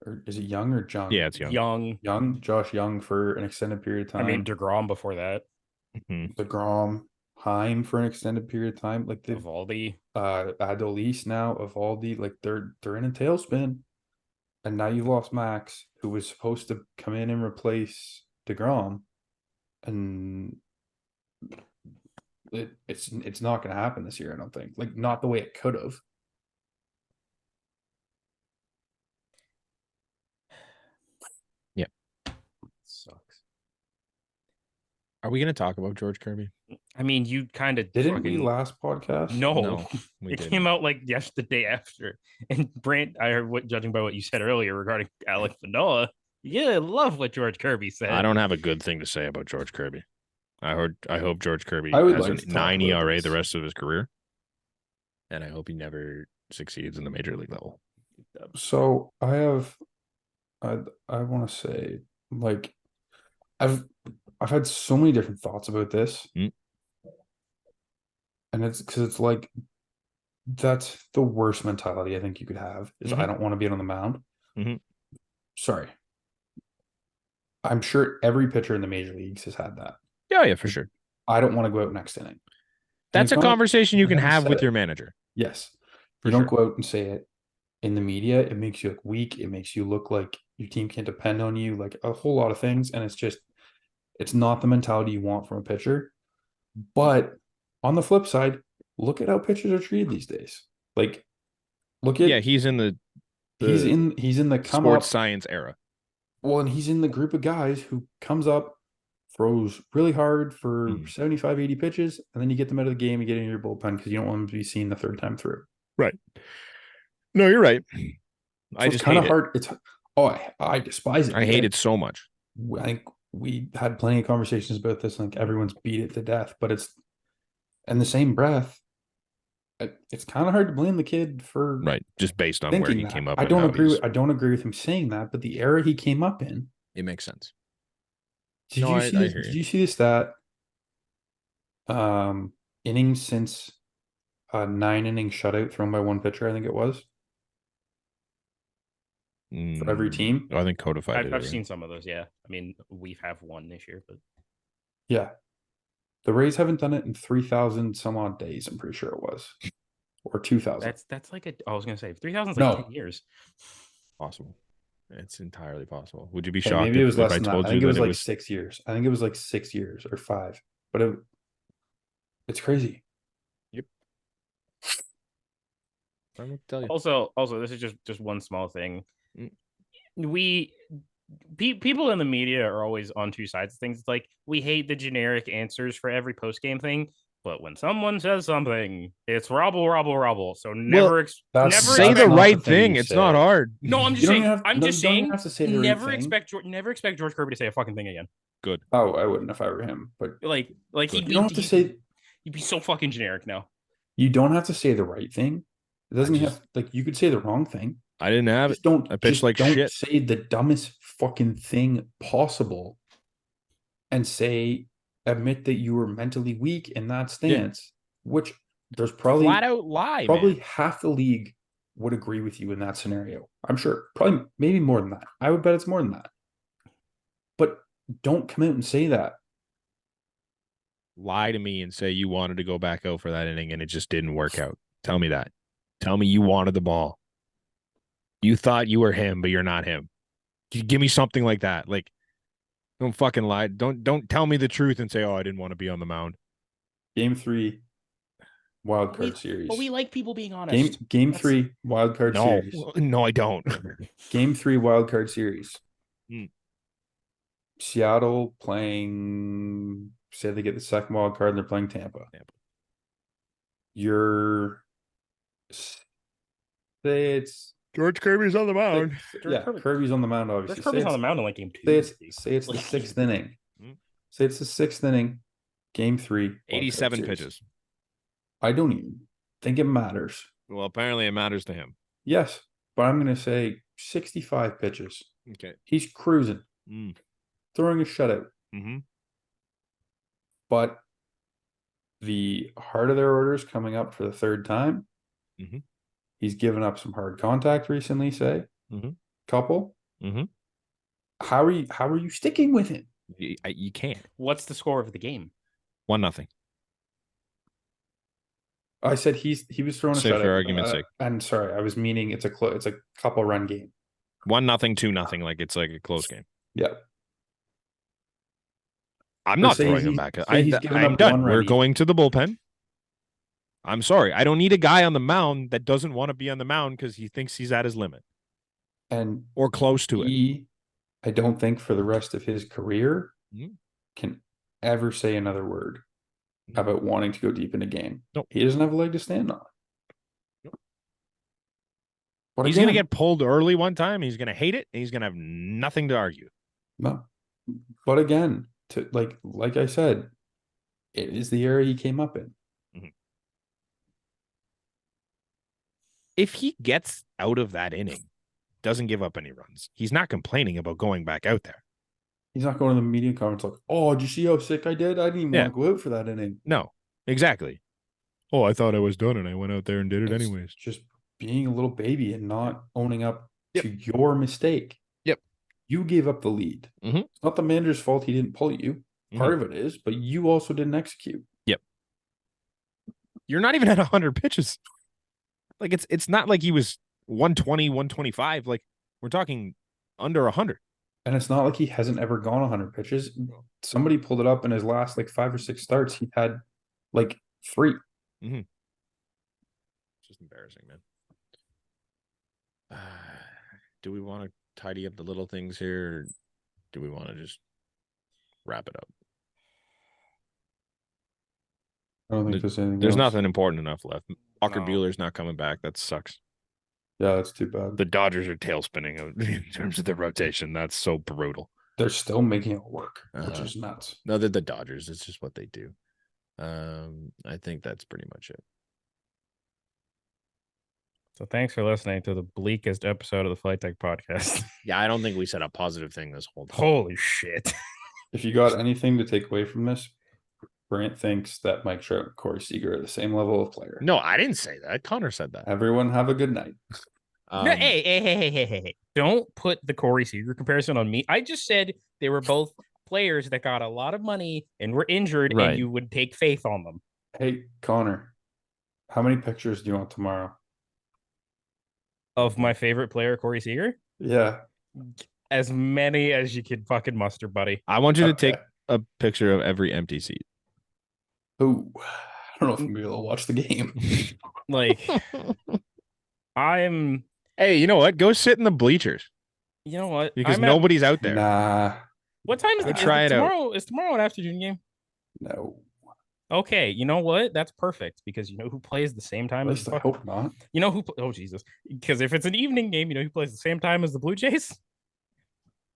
or is it Young or Jung? Yeah, it's Young. Josh Young for an extended period of time. I mean DeGrom before that. DeGrom, Heim for an extended period of time. Like Eovaldi, Adolis now, Eovaldi, like they're in a tailspin, and now you lost Max, who was supposed to come in and replace DeGrom, and it's not going to happen this year. I don't think, like not the way it could have. Are we going to talk about George Kirby? I mean, you kind of Didn't we last podcast? No, we didn't. Came out like yesterday after. And Brant, I heard judging by what you said earlier regarding Alek Manoah, I love what George Kirby said. I don't have a good thing to say about George Kirby. I hope George Kirby I would has like a to talk 9 about ERA this. the rest of his career, and I hope he never succeeds in the major league level. So I want to say, like, I've had so many different thoughts about this, and it's because it's like that's the worst mentality I think you could have is I don't want to be on the mound. Sorry, I'm sure every pitcher in the major leagues has had that. Yeah, for sure. I don't want to go out next inning. That's a conversation you can have with your manager. Yes, you don't go out and say it in the media. It makes you look weak. It makes you look like your team can't depend on you. Like a whole lot of things, and it's not the mentality you want from a pitcher. But on the flip side, look at how pitchers are treated these days. Like, look at he's in the he's in the come sports up, science era. Well, and he's in the group of guys who comes up, throws really hard for 75, 80 pitches, and then you get them out of the game and get in your bullpen because you don't want them to be seen the third time through. Right. No, you're right. So I just kind of hard. I despise it. I hate it so much. I think we had plenty of conversations about this. Like everyone's beat it to death, but it's in the same breath. It's kind of hard to blame the kid for just based on where he came up. I don't agree with him saying that, but the era he came up in, it makes sense. Did you see the stat? Innings since a 9-inning shutout thrown by one pitcher, I think it was. For every team. I think codified. I've seen some of those, yeah. I mean, we have one this year, but yeah. The Rays haven't done it in 3,000 some odd days, I'm pretty sure it was. Or 2,000. That's like I was gonna say 3,000 is like 10 years. Possible. It's entirely possible. Would you be shocked maybe it was less if I than told that? I think you it was that like 6 years. I think it was like 6 years or 5. But it's crazy. Yep. I'm gonna tell you. Also, this is just one small thing. People in the media are always on two sides of things. It's like we hate the generic answers for every post game thing, but when someone says something, it's robble. So never say the right thing. It's not hard. No, I'm just saying. Never expect George Kirby to say a fucking thing again. Good. Oh, I wouldn't if I were him. But like you don't have to say. You'd be so fucking generic now. You don't have to say the right thing. It doesn't have you could say the wrong thing. I didn't have it. I pitched like shit. Don't say the dumbest fucking thing possible and admit that you were mentally weak in that stance, which there's probably flat out lie. Probably half the league would agree with you in that scenario. I'm sure. Probably maybe more than that. I would bet it's more than that. But don't come out and say that. Lie to me and say you wanted to go back out for that inning and it just didn't work out. Tell me that. Tell me you wanted the ball. You thought you were him, but you're not him. Give me something like that. Like, don't fucking lie. Don't tell me the truth and say, "Oh, I didn't want to be on the mound." Game 3, wild card series. But we like people being honest. Game 3, wild card series. No, I don't. Game 3, wild card series. Seattle playing. Say they get the second wild card and they're playing Tampa. Say it's George Kirby's on the mound. Kirby's on the mound, obviously. Kirby's on the mound in like game 2. Say it's the 6th inning. Say it's the 6th inning, game 3. 87 pitches. I don't even think it matters. Well, apparently it matters to him. Yes, but I'm going to say 65 pitches. Okay. He's cruising. Throwing a shutout. But the heart of their orders coming up for the third time. He's given up some hard contact recently, say. Couple. How are you sticking with him? You can't. What's the score of the game? 1-0. I said he was throwing a shutout. For argument's sake. I'm sorry, I was meaning it's a couple run game. 1-0, 2-0. Like it's like a close game. Yeah. I'm not throwing him back. I'm done. We're going to the bullpen. I'm sorry. I don't need a guy on the mound that doesn't want to be on the mound because he thinks he's at his limit. Or close to it. I don't think for the rest of his career can ever say another word about wanting to go deep in a game. Nope. He doesn't have a leg to stand on. Nope. But he's going to get pulled early one time. He's going to hate it. And he's going to have nothing to argue. No. But again, like I said, it is the era he came up in. Mm-hmm. If he gets out of that inning, doesn't give up any runs, he's not complaining about going back out there. He's not going to the media conference like, oh, did you see how sick I did? I didn't even want to go out for that inning. No, exactly. Oh, I thought I was done and I went out there and did it anyways. Just being a little baby and not owning up to your mistake. Yep. You gave up the lead. Mm-hmm. It's not the manager's fault he didn't pull you. Part of it is, but you also didn't execute. Yep. You're not even at 100 pitches. Like it's not like he was 120, 125. Like we're talking under 100. And it's not like he hasn't ever gone 100 pitches. Somebody pulled it up in his last 5 or 6 starts. He had 3. Mm-hmm. It's just embarrassing, man. Do we want to tidy up the little things here? Or do we want to just wrap it up? I don't think there's nothing important enough left. Walker Buehler's not coming back. That sucks. Yeah, that's too bad. The Dodgers are tail spinning in terms of the rotation. That's so brutal. They're still making it work, which is nuts. No, they're the Dodgers. It's just what they do. I think that's pretty much it. So thanks for listening to the bleakest episode of the Flight Deck podcast. Yeah, I don't think we said a positive thing this whole time. Holy shit. If you got anything to take away from this, Brant thinks that Mike Trout and Corey Seager are the same level of player. No, I didn't say that. Connor said that. Everyone have a good night. No, hey. Don't put the Corey Seager comparison on me. I just said they were both players that got a lot of money and were injured, and you would take faith on them. Hey, Connor, how many pictures do you want tomorrow? Of my favorite player, Corey Seager? Yeah. As many as you could fucking muster, buddy. I want you to take a picture of every empty seat. Oh, I don't know if I'm going to be able to watch the game. Hey, you know what? Go sit in the bleachers. You know what? Because nobody's out there. Nah. What time is it? Try it out. Is tomorrow an afternoon game? No. Okay, you know what? That's perfect because you know who plays the same time as I hope not. You know who? Oh Jesus! Because if it's an evening game, you know who plays the same time as the Blue Jays?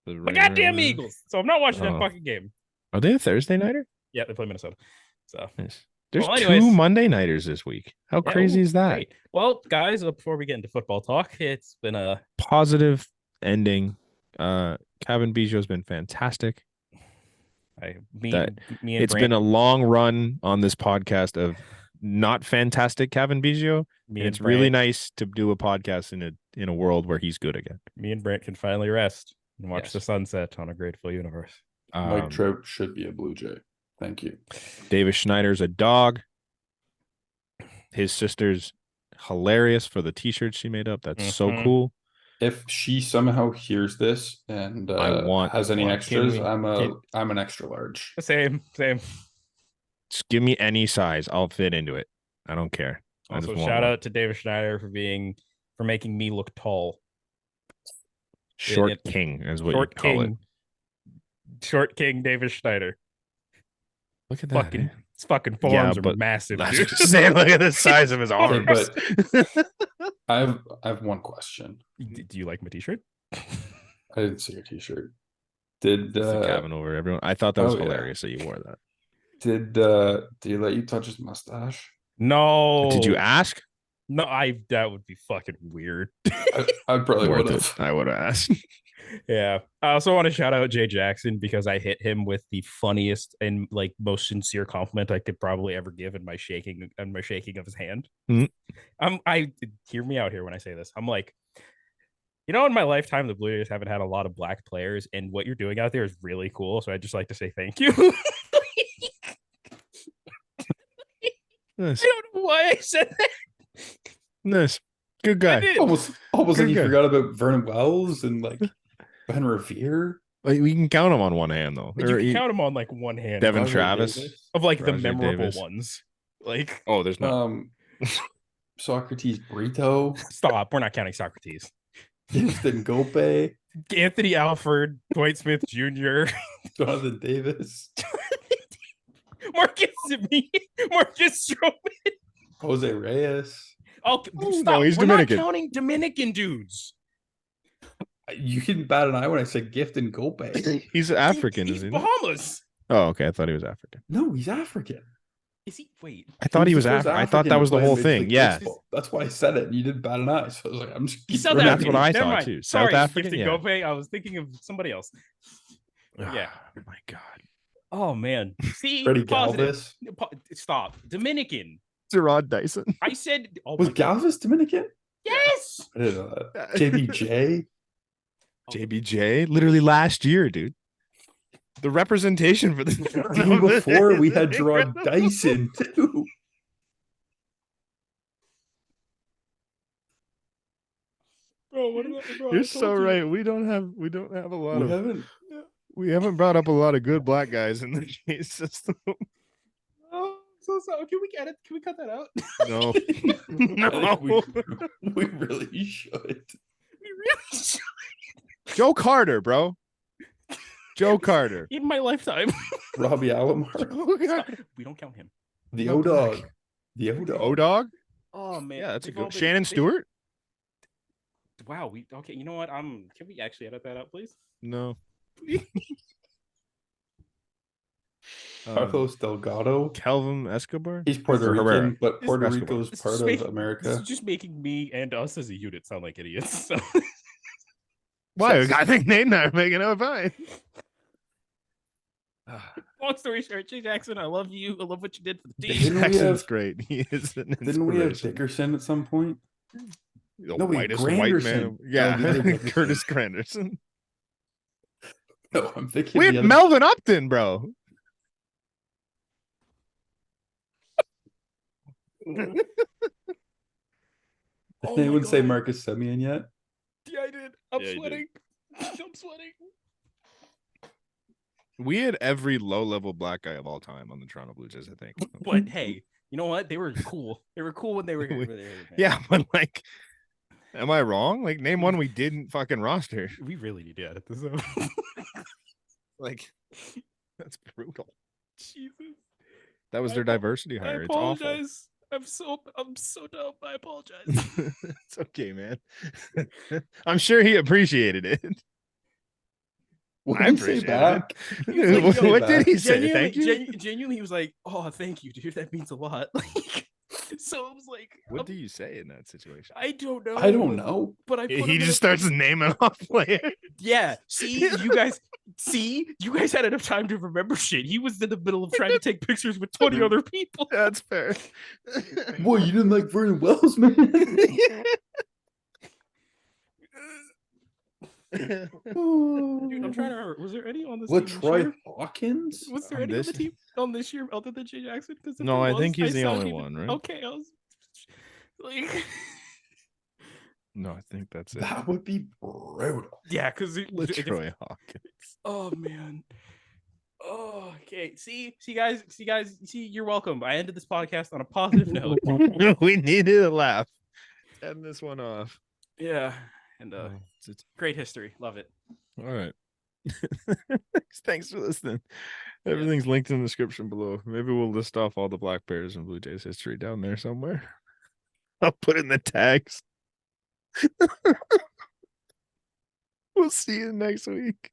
The goddamn Eagles. So I'm not watching that fucking game. Are they a Thursday nighter? Yeah, they play Minnesota. So nice. There's 2 Monday nighters this week. How crazy is that? Great. Well, guys, before we get into football talk, it's been a positive ending. Cavan Biggio has been fantastic. It's been a long run on this podcast of not fantastic Cavan Biggio. It's really nice to do a podcast in a world where he's good again. Me and Brent can finally rest and watch the sunset on a grateful universe. Mike Trout should be a Blue Jay. Thank you. Davis Schneider's a dog. His sister's hilarious for the t-shirt she made up. That's so cool. If she somehow hears this and has any extras, I'm an extra large. Same. Just give me any size. I'll fit into it. I don't care. Also, shout out to David Schneider for making me look tall. Short king is what you call it. Short king David Schneider. Look at that. His fucking forearms are massive. Dude. Look at the size of his arms. But I have one question. Do you like my t-shirt? I didn't see your t-shirt. Did Cavan over everyone? I thought that was hilarious that you wore that. Did he let you touch his mustache? No. Did you ask? No, that would be fucking weird. I probably would have. I would have asked. Yeah. I also want to shout out Jay Jackson because I hit him with the funniest and most sincere compliment I could probably ever give in my shaking of his hand. Mm-hmm. I hear me out here when I say this. I'm like, in my lifetime, the Blue Jays haven't had a lot of black players, and what you're doing out there is really cool. So I'd just like to say thank you. Nice. I don't know why I said that. Nice. Good guy. Almost like you forgot about Vernon Wells and Ben Revere. We can count them on one hand, though. You can count them on one hand. Devin Travis. Of the memorable ones. There's not. Socrates Brito. Stop. We're not counting Socrates. Houston Gope. Anthony Alford. Dwight Smith Jr. Jonathan Davis. Marcus Stroman. Jose Reyes. Oh, stop. No, he's We're Dominican. not counting Dominican dudes. You can bat an eye when I said gift and Gope. He's African, He's isn't he? Bahamas. Oh, okay. I thought he was African. No, he's African. Is he? Wait. I thought he was the first African. I thought that to was the play whole Major thing. League Yeah. Baseball. That's why I said it. And you didn't bat an eye. So I was like, I'm just He's keep South throwing it African. That's what I Never thought mind. too. Sorry, South African. Gifted Yeah. Gope. I was thinking of somebody else. Yeah. Oh my God. Oh man. See, Freddie positive. Galvis. Stop. Dominican. Gerard Dyson. I said. Oh Was my God. Galvis Dominican? Yes. I didn't know that. JBJ. JBJ, literally last year, dude. The representation for the Even before we had Gerard Dyson too. Bro, what about, bro, You're so right. We don't have a lot We of haven't. we haven't brought up a lot of good black guys in the chase system. Oh, so sorry. Can we get it? Can we cut that out? No. No. No. We really should. We really should. Joe Carter, bro. Joe Carter. In my lifetime. Robbie Alomar. We don't count him. The No, O-Dog. The O-Dog. O-Dog? Oh man. Yeah, that's a They've all good. been- Shannon they- Stewart? Wow. We okay. You know what? Can we actually edit that out, please? No. Carlos Delgado. Calvin Escobar? He's Puerto Herrera. Rican, but Puerto Escobar. Rico's This part is of making- This America. is just making me and us as a unit sound like idiots. So. Why? Yes. I think Nate and I are making it fine. Long story short, Jay Jackson, I love you. I love what you did for the team. Didn't we Jackson's have- great. He is an Didn't we have inspiration. Dickerson at some point? The No, wait, whitest white man. Granderson. Yeah, No, the other Dickerson. Curtis Granderson. No, I'm thinking We the had other- Melvin Upton, bro. Oh Did anyone my say God. Marcus Semien yet? Yeah, I did. I'm Yeah, you did. sweating. I'm sweating. We had every low-level black guy of all time on the Toronto Blue Jays, I think. But hey, you know what? They were cool. They were cool when they were here. We- when they were here, man. Yeah, but like, am I wrong? Like, name one we didn't fucking roster. We really need to edit this out. Like, that's brutal. Jesus. That was I their apo- diversity I hire. It's awful. apologize. I'm so dumb. I apologize. It's okay, man. I'm sure he appreciated it. What I did he say appreciate it. back? He was like, What yo, did he say? Thank you. Genuinely, he was like, "Oh, thank you, dude. That means a lot." Like, so I was like, What do you say in that situation? I don't know. I don't know. But I put him He in just starts naming off players. Yeah. See, you guys had enough time to remember shit. He was in the middle of trying to take pictures with 20 other people. That's fair. Boy, you didn't like Vernon Wells, man. Dude, I'm trying to remember. Was there any on this What, team this Troy year? Hawkins? Was there On any on this- the team on this year other than Jay Jackson? Because No, I think he's the only one, right? Okay, I was like, No, I think that's it. That would be brutal. yeah, because Troy Hawkins. Oh man. Oh, okay. See, guys. You're welcome. I ended this podcast on a positive note. We needed a laugh. End this one off. Yeah, and It's great history. Love it. all right. Thanks for listening. Everything's linked in the description below. Maybe we'll list off all the Black Bears and Blue Jays history down there somewhere. I'll put in the tags. We'll see you next week.